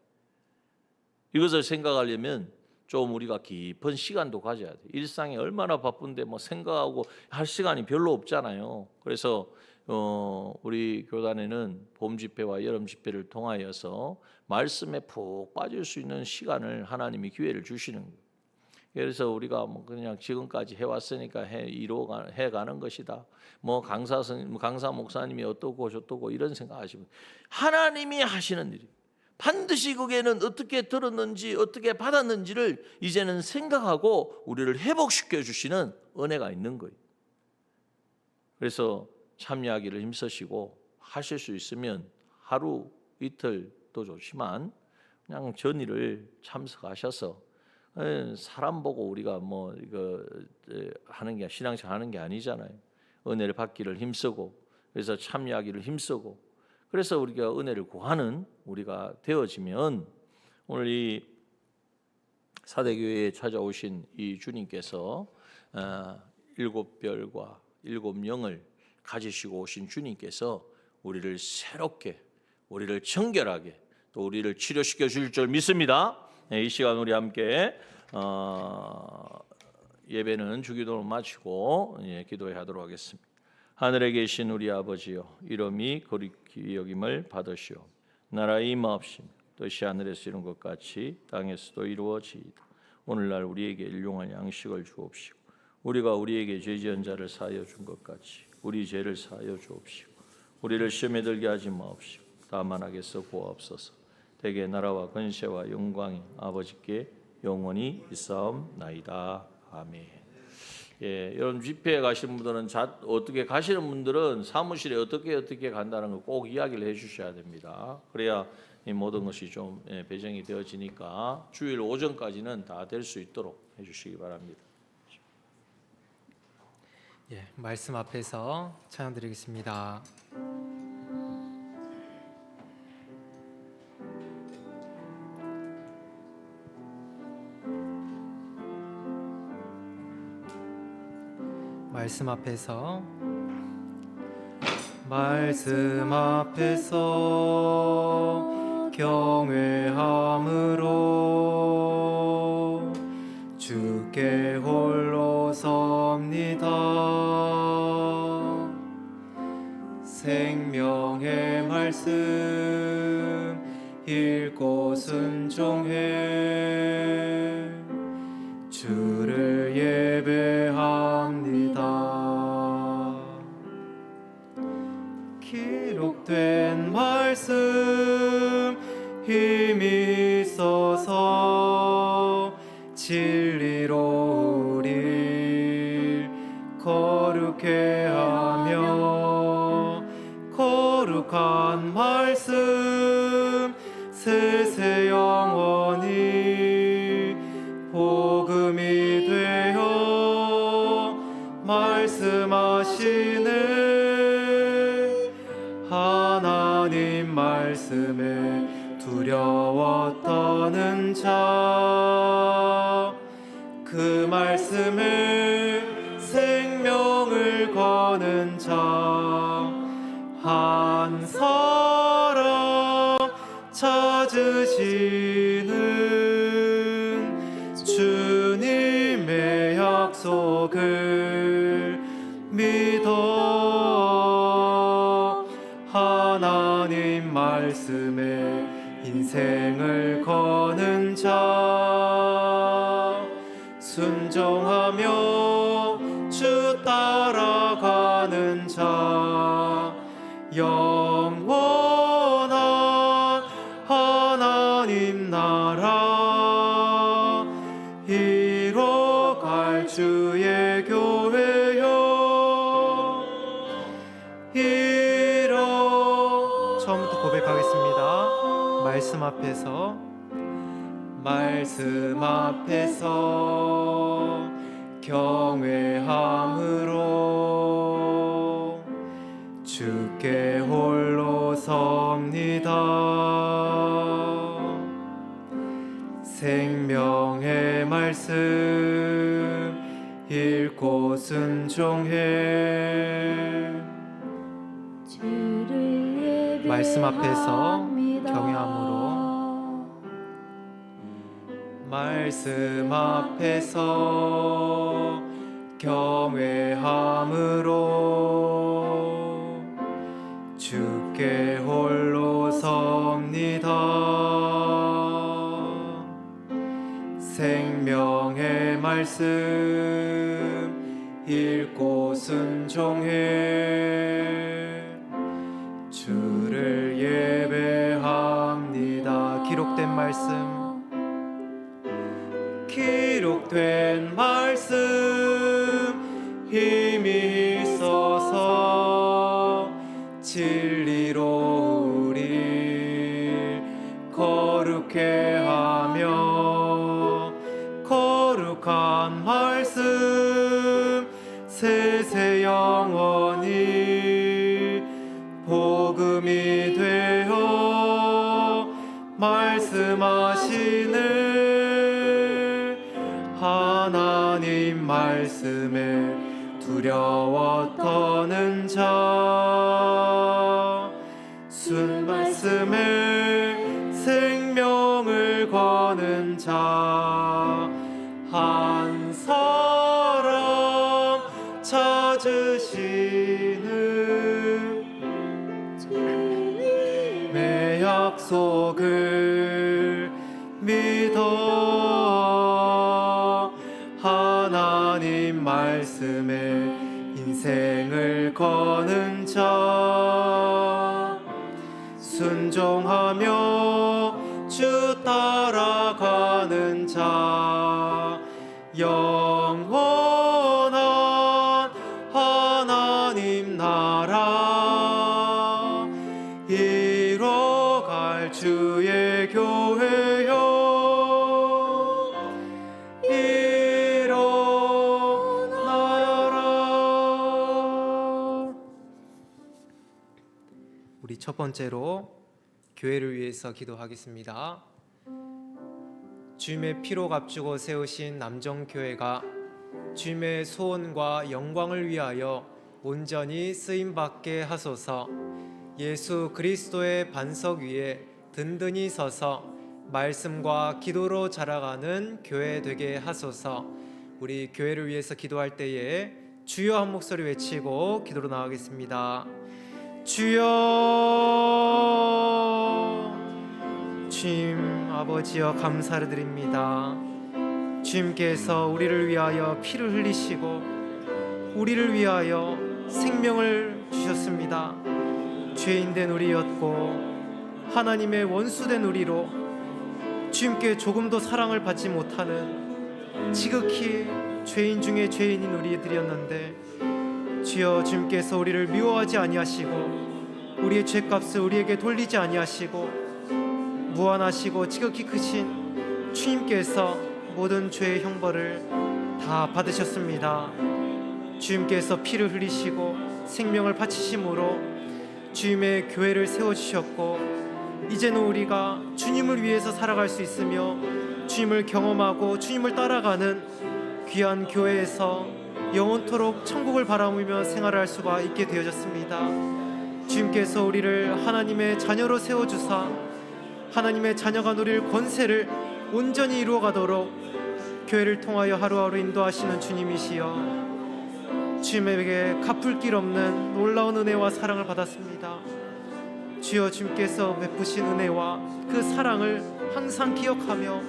이것을 생각하려면 좀 우리가 깊은 시간도 가져야 돼요. 일상이 얼마나 바쁜데 뭐 생각하고 할 시간이 별로 없잖아요. 그래서 우리 교단에는 봄 집회와 여름 집회를 통하여서 말씀에 푹 빠질 수 있는 시간을 하나님이 기회를 주시는 거예요. 그래서 우리가 뭐 그냥 지금까지 해왔으니까 해가는 것이다. 뭐 강사 목사님이 어떻고 저떻고 이런 생각하시면 하나님이 하시는 일이 반드시 거기에는 어떻게 들었는지 어떻게 받았는지를 이제는 생각하고 우리를 회복시켜 주시는 은혜가 있는 거예요. 그래서 참여하기를 힘쓰시고 하실 수 있으면 하루 이틀도 좋지만 그냥 전일을 참석하셔서 사람 보고 우리가 뭐 이거 하는 게 신앙생활 하는 게 아니잖아요. 은혜를 받기를 힘쓰고 그래서 참여하기를 힘쓰고 그래서 우리가 은혜를 구하는 우리가 되어지면 오늘 이 사대교회에 찾아오신 이 주님께서 7 별과 7 영을 가지시고 오신 주님께서 우리를 새롭게, 우리를 정결하게, 또 우리를 치료시켜 줄 줄 믿습니다. 이 시간 우리 함께 예배는 주기도로 마치고 기도하도록 하겠습니다. 하늘에 계신 우리 아버지여, 이름이 거룩히 여김을 받으시오. 나라의 임하옵시며 뜻이 하늘에서 이룬 것 같이 땅에서도 이루어지이다. 오늘날 우리에게 일용할 양식을 주옵시고 우리가 우리에게 죄 지은 자를 사하여 준 것 같이 우리 죄를 사하여 주옵시고 우리를 시험에 들게 하지 마옵시고 다만 악에서 구하옵소서. 대개 나라와 권세와 영광이 아버지께 영원히 있사옵나이다. 아멘. 여러분 집회에 가시는 분들은 어떻게 가시는 분들은 사무실에 어떻게 간다는 걸 꼭 이야기를 해주셔야 됩니다. 그래야 이 모든 것이 좀 배정이 되어지니까 주일 오전까지는 다 될 수 있도록 해주시기 바랍니다. 말씀 앞에서 찬양드리겠습니다. 말씀 앞에서 경외함으로 주께 홀로 섭니다. 생명의 말씀 읽고 순종해 주를 예배합니다. 기록된 말씀 힘이 있어서 진리로 우릴 거룩해 하며 거룩한 말씀 세세 영원히 하나님 말씀에 두려워 떠는 자, 그 말씀에 생명을 거는 자, 한 사람 찾으시는 주님의 약속을 믿어 하나님 말씀에 인생을 거는 자, 순종하며 주 따라가는 자, 영원한 하나님 나라 이뤄갈 주의 교회여 처음부터 고백하겠습니다. 말씀 앞에서 경외함으로 주께 홀로 섭니다. 생명의 말씀 읽고 순종해. 말씀 앞에서 경외함으로 말씀 앞에서 경외함으로 주께 홀로 섭니다. 생명의 말씀 읽고 순종해. 주를 예배합니다. 기록된 말씀 힘이 있어서 진리로 우리 거룩해 하며, 거룩한 말씀 세세 영원히 복음이 되어 말씀하시네. 하나님 말씀에 두려워 떠는 자, 순 말씀에 생명을 거는 자, 한 사람 찾으시는 주님의 약속을 믿어 하나님 말씀에 인생을 거는 자, 순종하며 주 따라가는 자, 영원한 하나님 나라 이뤄갈 주의 교회여 일어나라. 우리 첫 번째로 교회를 위해서 기도하겠습니다. 주님의 피로 값주고 세우신 남정교회가 주님의 소원과 영광을 위하여 온전히 쓰임받게 하소서. 예수 그리스도의 반석 위에 든든히 서서 말씀과 기도로 자라가는 교회 되게 하소서. 우리 교회를 위해서 기도할 때에 주여 한 목소리 외치고 기도로 나가겠습니다. 주여, 주님 아버지여 감사를 드립니다. 주님께서 우리를 위하여 피를 흘리시고 우리를 위하여 생명을 주셨습니다. 죄인된 우리였고 하나님의 원수된 우리로 주님께 조금도 사랑을 받지 못하는 지극히 죄인 중에 죄인인 우리들이었는데, 주여 주님께서 우리를 미워하지 아니하시고 우리의 죄값을 우리에게 돌리지 아니하시고 무한하시고 지극히 크신 주님께서 모든 죄의 형벌을 다 받으셨습니다. 주님께서 피를 흘리시고 생명을 바치심으로 주님의 교회를 세워주셨고 이제는 우리가 주님을 위해서 살아갈 수 있으며 주님을 경험하고 주님을 따라가는 귀한 교회에서 영원토록 천국을 바라보며 생활할 수가 있게 되어졌습니다. 주님께서 우리를 하나님의 자녀로 세워주사 하나님의 자녀가 누릴 권세를 온전히 이루어가도록 교회를 통하여 하루하루 인도하시는 주님이시여, 주님에게 갚을 길 없는 놀라운 은혜와 사랑을 받았습니다. 주여, 주님께서 베푸신 은혜와 그 사랑을 항상 기억하며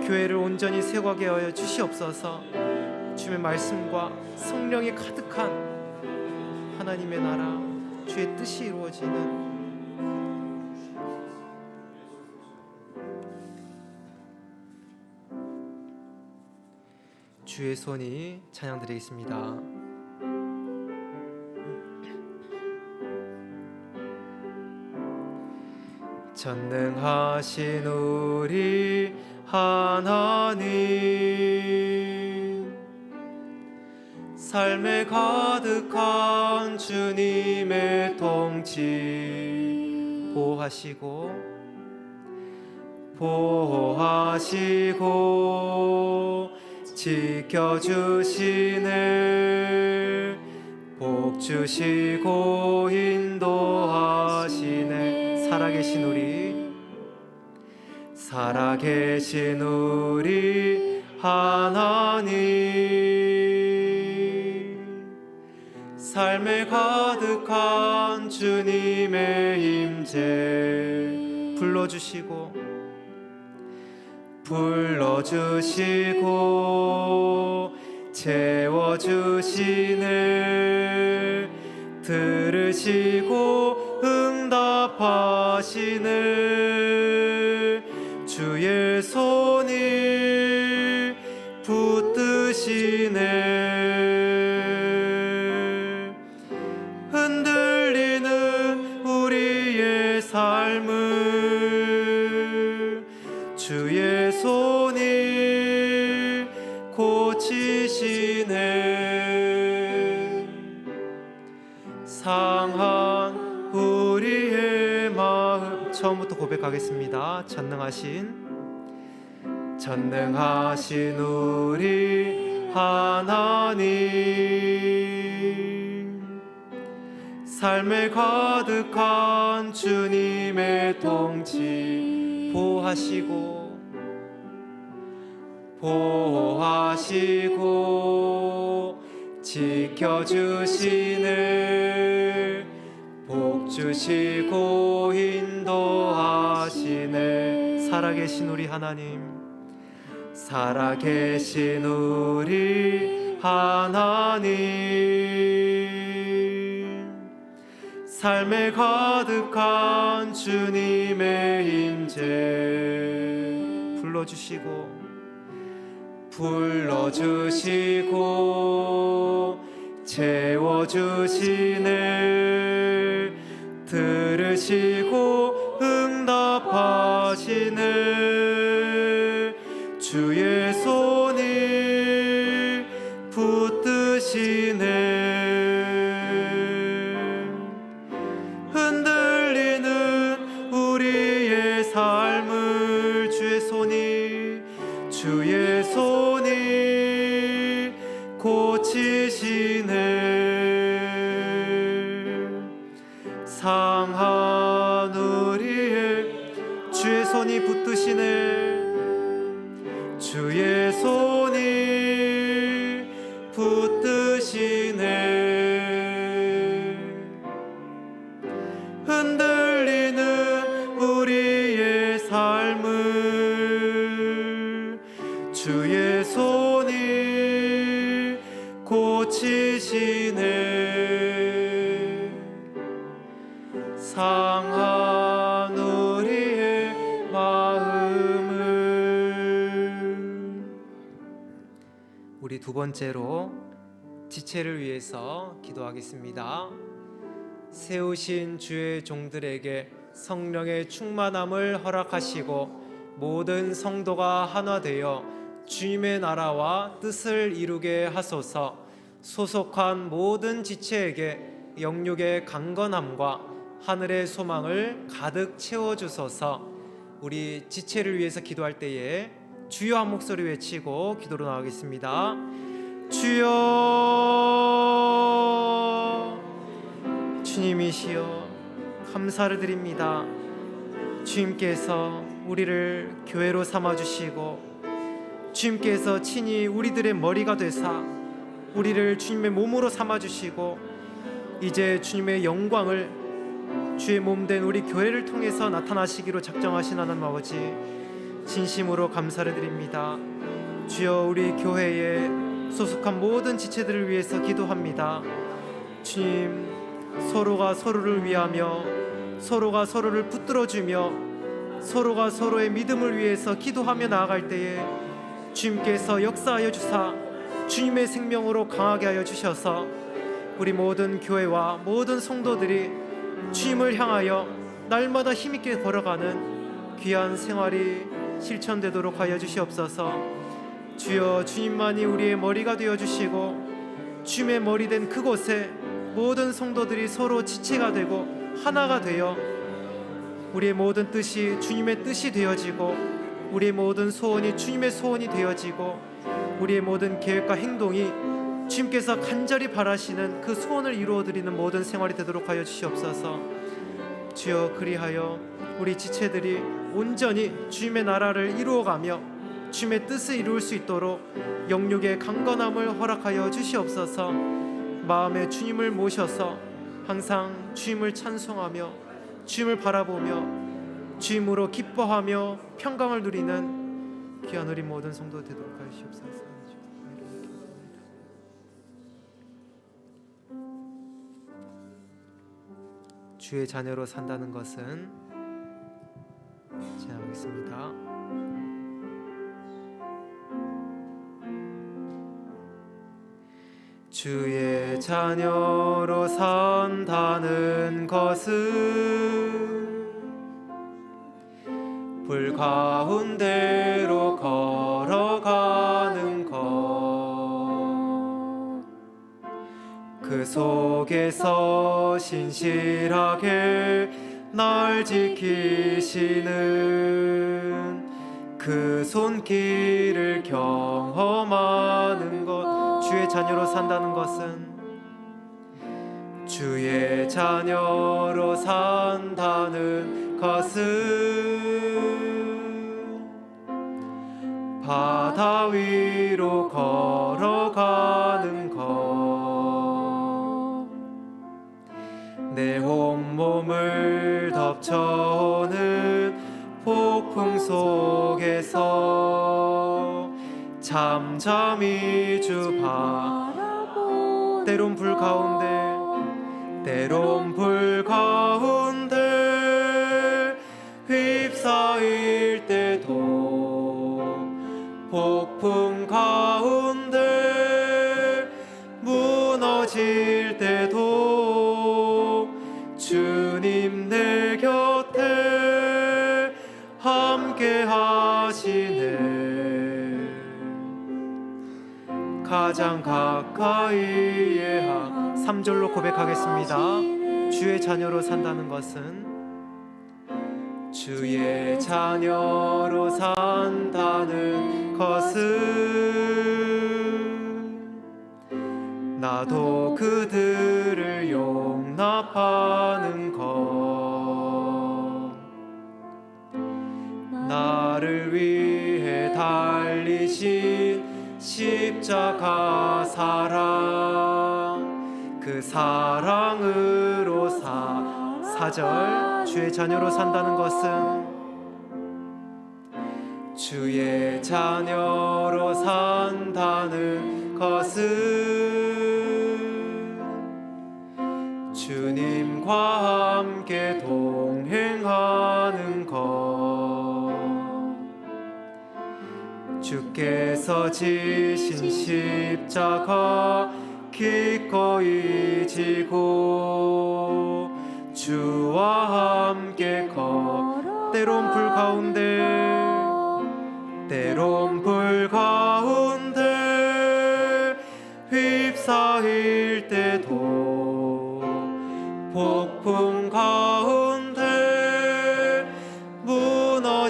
교회를 온전히 세워가게 하여 주시옵소서. 주님의 말씀과 성령이 가득한 하나님의 나라, 주의 뜻이 이루어지는 주의 손이 찬양드리겠습니다. 전능하신 우리 하나님, 삶에 가득한 주님의 통치 보호하시고 지켜주시네, 복주시고 인도하시네. 살아계신 우리 하나님, 삶에 가득한 주님의 임재 불러주시고 채워주시네, 들으시고 응답하시네, 주의 손이 붙드시네, 흔들리는 우리의 삶을 주의 손이 고치시네. 상한 우리의 마음, 처음부터 고백하겠습니다. 전능하신 우리 하나님, 삶에 가득한 주님의 통치 보호하시고 지켜주시네, 복주시고 인도하시네. 살아계신 우리 하나님, 삶에 가득한 주님의 임재 불러주시고 채워주시네, 들으시고 응답하시네, 주의 손이 붙드시네, 흔들리는 우리의 삶을 주의 손이 고치시네. 상한 우리의 주의 손이 붙드시네, 주의 손이 붙드시네, 흔들리는 우리의 삶을 주의 손이 고치시네. 상한 우리의 마음을. 우리 두 번째로 지체를 위해서 기도하겠습니다. 세우신 주의 종들에게 성령의 충만함을 허락하시고 모든 성도가 하나 되어 주님의 나라와 뜻을 이루게 하소서. 소속한 모든 지체에게 영육의 강건함과 하늘의 소망을 가득 채워주소서. 우리 지체를 위해서 기도할 때에 주여 한 목소리 외치고 기도로 나가겠습니다. 주여, 주님이시여 감사를 드립니다. 주님께서 우리를 교회로 삼아주시고 주님께서 친히 우리들의 머리가 되사 우리를 주님의 몸으로 삼아주시고 이제 주님의 영광을 주의 몸된 우리 교회를 통해서 나타나시기로 작정하신 하나님 아버지, 진심으로 감사를 드립니다. 주여, 우리 교회에 소속한 모든 지체들을 위해서 기도합니다. 주님, 서로가 서로를 위하며 서로가 서로를 붙들어주며 서로가 서로의 믿음을 위해서 기도하며 나아갈 때에 주님께서 역사하여 주사 주님의 생명으로 강하게 하여 주셔서 우리 모든 교회와 모든 성도들이 주님을 향하여 날마다 힘있게 걸어가는 귀한 생활이 실천되도록 하여 주시옵소서. 주여, 주님만이 우리의 머리가 되어주시고 주님의 머리 된 그곳에 모든 성도들이 서로 지체가 되고 하나가 되어 우리의 모든 뜻이 주님의 뜻이 되어지고 우리의 모든 소원이 주님의 소원이 되어지고 우리의 모든 계획과 행동이 주님께서 간절히 바라시는 그 소원을 이루어드리는 모든 생활이 되도록 하여 주시옵소서. 주여, 그리하여 우리 지체들이 온전히 주님의 나라를 이루어가며 주님의 뜻을 이룰 수 있도록 영육의 강건함을 허락하여 주시옵소서. 마음에 주님을 모셔서 항상 주님을 찬송하며 주님을 바라보며 주님으로 기뻐하며 평강을 누리는 귀한 우리 모든 성도 되도록 하여 주시옵소서. 주의 자녀로 산다는 것은, 제하겠습니다. 주의 자녀로 산다는 것은 불 가운데로 걸어가는 것, 그 속에서 신실하게 날 지키시는 그 손길을 경험하는 것. 주의 자녀로 산다는 것은, 주의 자녀로 산다는 것은 바다 위로 걸어가는 것, 내 온몸을 덮쳐오는 폭풍 속에서 잠잠히 주 바라보, 때론 불 가운데 휩싸일 때도, 폭풍 가운데 무너질 때도 주님 내 곁에 함께 하시네. 가장 가까이에 3절로 고백하겠습니다. 주의 자녀로 산다는 것은, 주의 자녀로 산다는 것은 나도 그들을 용납하는 것, 나를 위해 달리신 십자가 사랑, 그 사랑으로 4절 주의 자녀로 산다는 것은, 주의 자녀로 산다는 것은 주님과 함께 동행하는 것, 주께서 지신 십자가 기꺼이 지고 주와 함께 때론 불 가운데 휩싸일 때도, 폭풍 가운데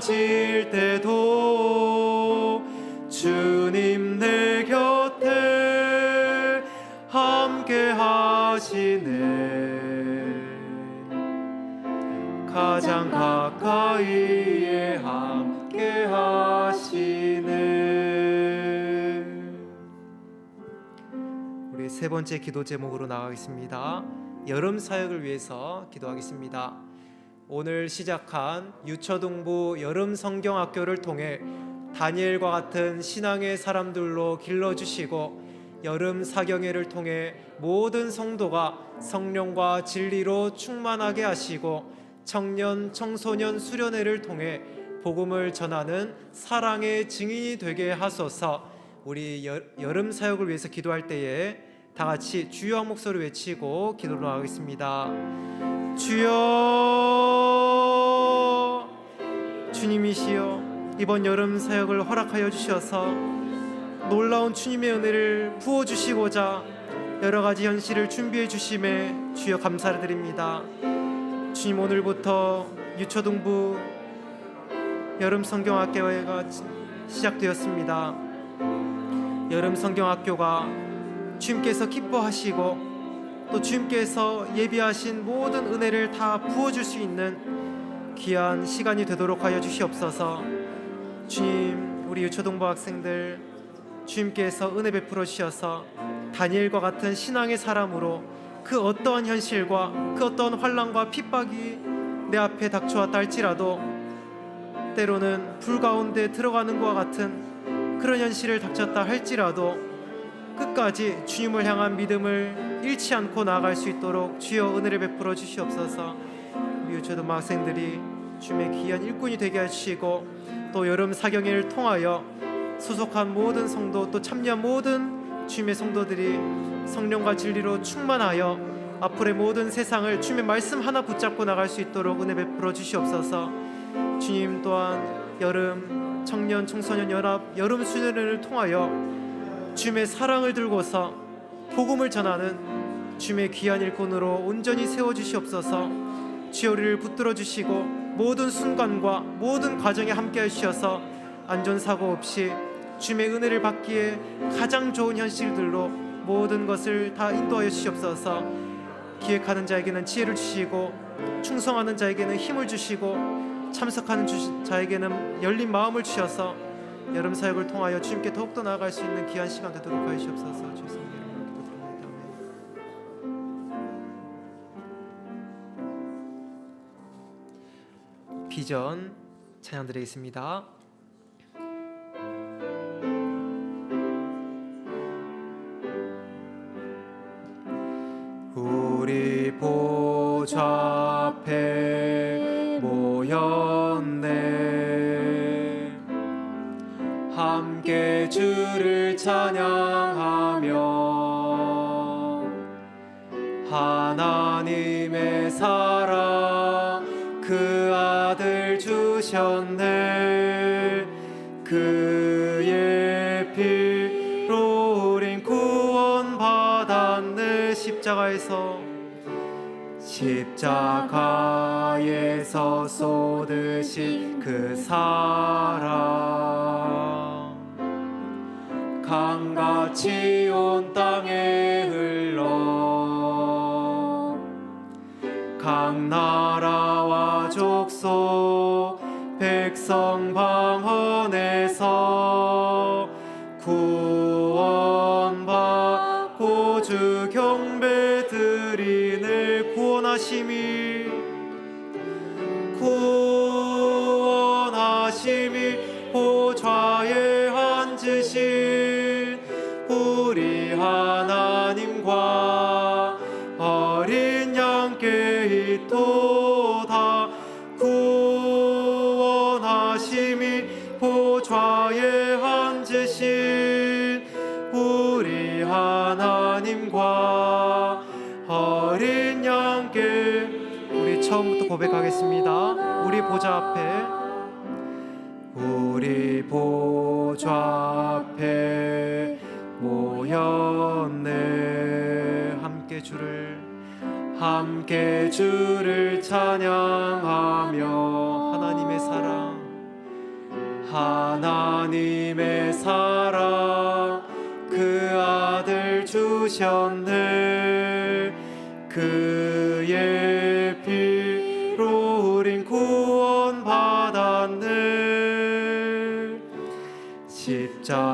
낮아질 때도 주님 내 곁에 함께 하시네. 가장 가까이에 함께 하시네. 우리 세 번째 기도 제목으로 나가겠습니다. 여름 사역을 위해서 기도하겠습니다. 오늘 시작한 유초등부 여름 성경학교를 통해 다니엘과 같은 신앙의 사람들로 길러주시고, 여름 사경회를 통해 모든 성도가 성령과 진리로 충만하게 하시고, 청년 청소년 수련회를 통해 복음을 전하는 사랑의 증인이 되게 하소서. 우리 여름 사역을 위해서 기도할 때에 다 같이 주여 한 목소리 외치고 기도로 나가겠습니다. 주여, 주님이시여, 이번 여름 사역을 허락하여 주셔서 놀라운 주님의 은혜를 부어주시고자 여러 가지 현실을 준비해 주심에 주여 감사를 드립니다. 주님, 오늘부터 유초등부 여름 성경학교가 시작되었습니다. 여름 성경학교가 주님께서 기뻐하시고 또 주님께서 예비하신 모든 은혜를 다 부어줄 수 있는 귀한 시간이 되도록 하여 주시옵소서. 주님, 우리 유초등부 학생들 주님께서 은혜 베풀어 주셔서 다니엘과 같은 신앙의 사람으로 그 어떠한 현실과 그 어떠한 환난과 핍박이 내 앞에 닥쳐왔다 할지라도, 때로는 불 가운데 들어가는 것과 같은 그런 현실을 닥쳤다 할지라도 끝까지 주님을 향한 믿음을 잃지 않고 나아갈 수 있도록 주여 은혜를 베풀어 주시옵소서. 우리 유초등부 학생들이 주님의 귀한 일꾼이 되게 하시고, 또 여름 사경회를 통하여 소속한 모든 성도, 또 참여한 모든 주님의 성도들이 성령과 진리로 충만하여 앞으로의 모든 세상을 주님의 말씀 하나 붙잡고 나갈 수 있도록 은혜 베풀어 주시옵소서. 주님, 또한 여름 청년 청소년 연합 여름 수련회를 통하여 주님의 사랑을 들고서 복음을 전하는 주님의 귀한 일꾼으로 온전히 세워주시옵소서. 주여, 우리를 붙들어 주시고 모든 순간과 모든 과정에 함께 하셔서 안전사고 없이 주님의 은혜를 받기에 가장 좋은 현실들로 모든 것을 다 인도하여 주시옵소서. 기획하는 자에게는 지혜를 주시고, 충성하는 자에게는 힘을 주시고, 참석하는 자에게는 열린 마음을 주셔서 여름 사역을 통하여 주님께 더욱더 나아갈 수 있는 귀한 시간 되도록 하여 주옵소서. 주의 이름으로 기도드립니다. 아멘. 비전 찬양 드리겠습니다. 우리 보좌 앞에 모였네. 함께 주를 찬양하며 하나님의 사랑 그 아들 주셨네. 그의 피로 우린 구원받았네. 십자가에서 쏟으신 그 사랑 강같이 온 땅에 흘러 각 나라와 족속 백성 방언에서 구원받고 주 경배 드리네. 구원하심이 보좌에 앉으신 우리 하나님과 어린 양께 있도다. 구원하심이 보좌에 앉으신 우리 하나님과 어린 양께. 우리 처음부터 고백하겠습니다. 우리 보좌 앞에, 우리 보좌 앞에 모였네. 함께 주를 찬양하며 하나님의 사랑 하나님의 사랑 그 아들 주셨네. 그의 피로 우린 구원받았네. 십자가에서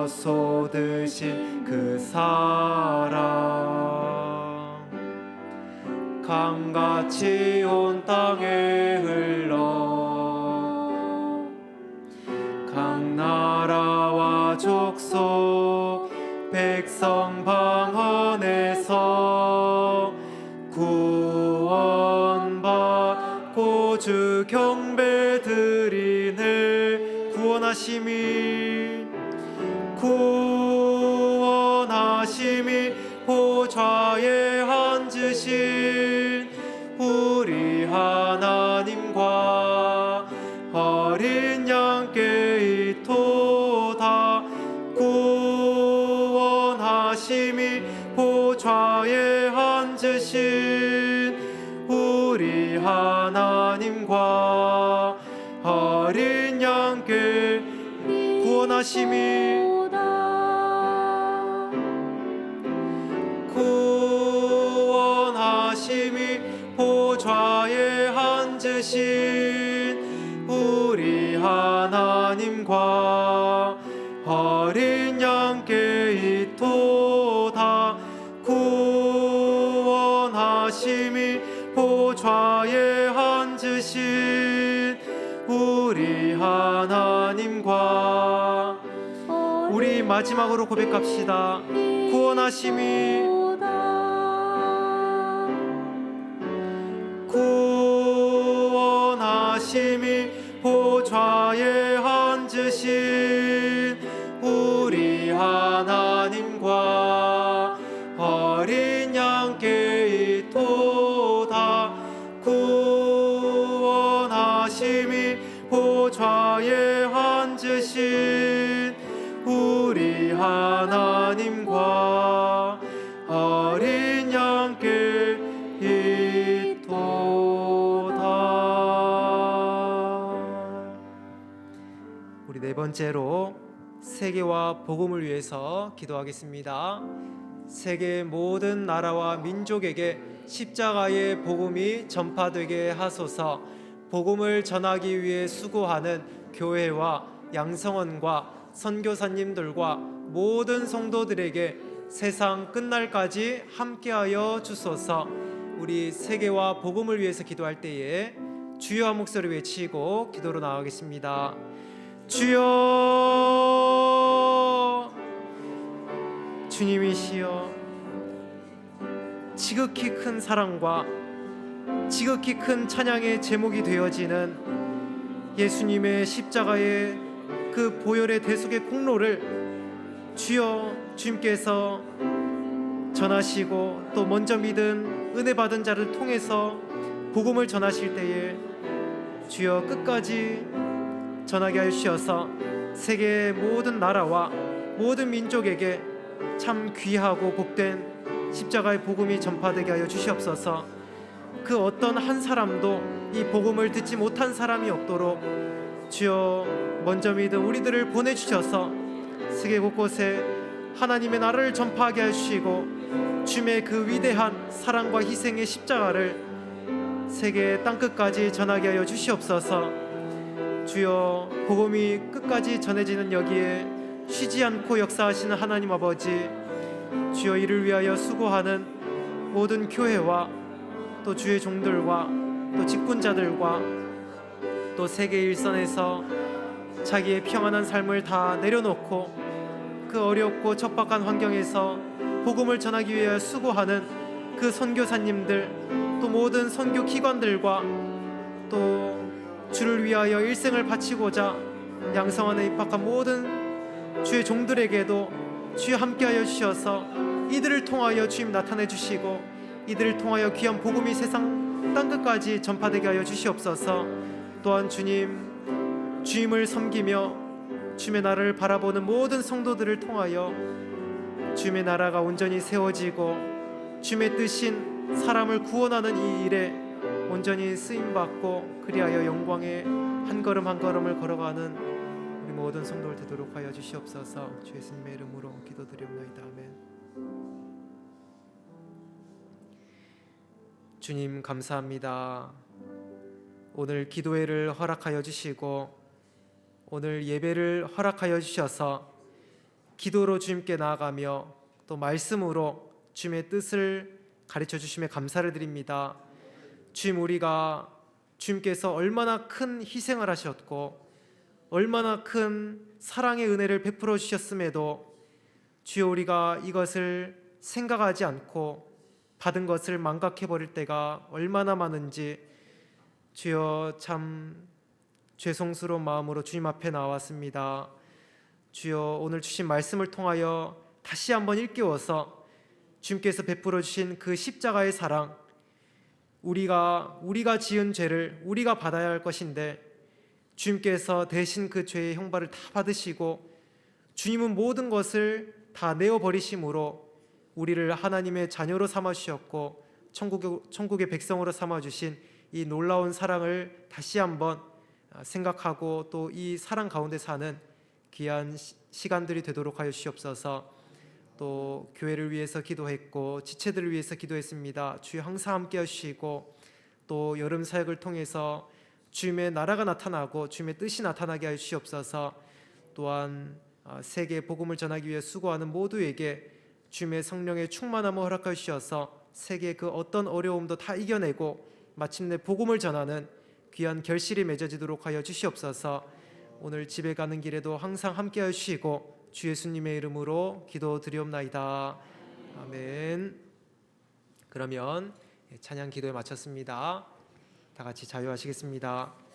쏟으신 그 사랑 강같이 온 땅에 흘러 각 나라와 족속 백성 방언에서 구원받고 주 경배 드리네. 구원하심이 보좌에 앉으신 우리 하나님과 어린 양께 이토다. 구원하심이 보좌에 앉으신 우리 하나님과 어린 양께 구원하심이 보좌에 앉으신 우리 하나님과 어린 양께 이토다. 구원하심이 보좌에 앉으신 우리 하나님과 우리 마지막으로 고백합시다. 구원하심이 보좌에 앉으신 우리 하나님과 어린 양께 이토다. 구원하심이 보좌에 앉으신 우리 하나님과 어린 양께 우리 네 번째로 세계와 복음을 위해서 기도하겠습니다. 세계 모든 나라와 민족에게 십자가의 복음이 전파되게 하소서. 복음을 전하기 위해 수고하는 교회와 양성원과 선교사님들과 모든 성도들에게 세상 끝날까지 함께하여 주소서. 우리 세계와 복음을 위해서 기도할 때에 주여 한 목소리 외치고 기도로 나아가겠습니다. 주여, 주님이시여, 지극히 큰 사랑과 지극히 큰 찬양의 제목이 되어지는 예수님의 십자가의 그 보혈의 대속의 공로를 주여 주님께서 전하시고 또 먼저 믿은 은혜 받은 자를 통해서 복음을 전하실 때에 주여 끝까지 전하게 하여 주셔서 세계 모든 나라와 모든 민족에게 참 귀하고 복된 십자가의 복음이 전파되게 하여 주시옵소서. 그 어떤 한 사람도 이 복음을 듣지 못한 사람이 없도록 주여 먼저 믿은 우리들을 보내주셔서 세계 곳곳에 하나님의 나라를 전파하게 하시고 주님의 그 위대한 사랑과 희생의 십자가를 세계 땅끝까지 전하게 하여 주시옵소서. 주여 복음이 끝까지 전해지는 여기에 쉬지 않고 역사하시는 하나님 아버지, 주여 이를 위하여 수고하는 모든 교회와 또 주의 종들과 또 직분자들과 또 세계 일선에서 자기의 평안한 삶을 다 내려놓고 그 어렵고 척박한 환경에서 복음을 전하기 위해 수고하는 그 선교사님들, 또 모든 선교 기관들과 또 주를 위하여 일생을 바치고자 양성원에 입학한 모든 주의 종들에게도 주여 함께하여 주셔서 이들을 통하여 주님 나타내 주시고 이들을 통하여 귀한 복음이 세상 땅끝까지 전파되게 하여 주시옵소서. 또한 주님을 섬기며 주님의 나라를 바라보는 모든 성도들을 통하여 주님의 나라가 온전히 세워지고 주님의 뜻인 사람을 구원하는 이 일에 온전히 쓰임받고 그리하여 영광의 한 걸음 한 걸음을 걸어가는 우리 모든 성도들 되도록 하여 주시옵소서. 주 예수님의 이름으로 기도드리옵나이다. 아멘. 주님 감사합니다. 오늘 기도회를 허락하여 주시고 오늘 예배를 허락하여 주셔서 기도로 주님께 나아가며 또 말씀으로 주님의 뜻을 가르쳐 주심에 감사를 드립니다. 주님, 우리가 주님께서 얼마나 큰 희생을 하셨고 얼마나 큰 사랑의 은혜를 베풀어 주셨음에도 주여 우리가 이것을 생각하지 않고 받은 것을 망각해버릴 때가 얼마나 많은지 주여 참 죄송스러운 마음으로 주님 앞에 나왔습니다. 주여 오늘 주신 말씀을 통하여 다시 한번 일깨워서 주님께서 베풀어 주신 그 십자가의 사랑, 우리가 지은 죄를 우리가 받아야 할 것인데 주님께서 대신 그 죄의 형벌을 다 받으시고 주님은 모든 것을 다 내어버리심으로 우리를 하나님의 자녀로 삼아주셨고 천국의 백성으로 삼아주신 이 놀라운 사랑을 다시 한번 생각하고 또 이 사랑 가운데 사는 귀한 시간들이 되도록 하여 주시옵소서. 또 교회를 위해서 기도했고 지체들을 위해서 기도했습니다. 주여 항상 함께 하시고 또 여름 사역을 통해서 주님의 나라가 나타나고 주님의 뜻이 나타나게 하여 주시옵소서. 또한 세계에 복음을 전하기 위해 수고하는 모두에게 주님의 성령의 충만함을 허락하여 주셔서 세계의 그 어떤 어려움도 다 이겨내고 마침내 복음을 전하는 귀한 결실이 맺어지도록 하여 주시옵소서. 오늘 집에 가는 길에도 항상 함께 하여 주시고 주 예수님의 이름으로 기도드리옵나이다. 아멘. 그러면 찬양 기도에 마쳤습니다. 다 같이 자유하시겠습니다.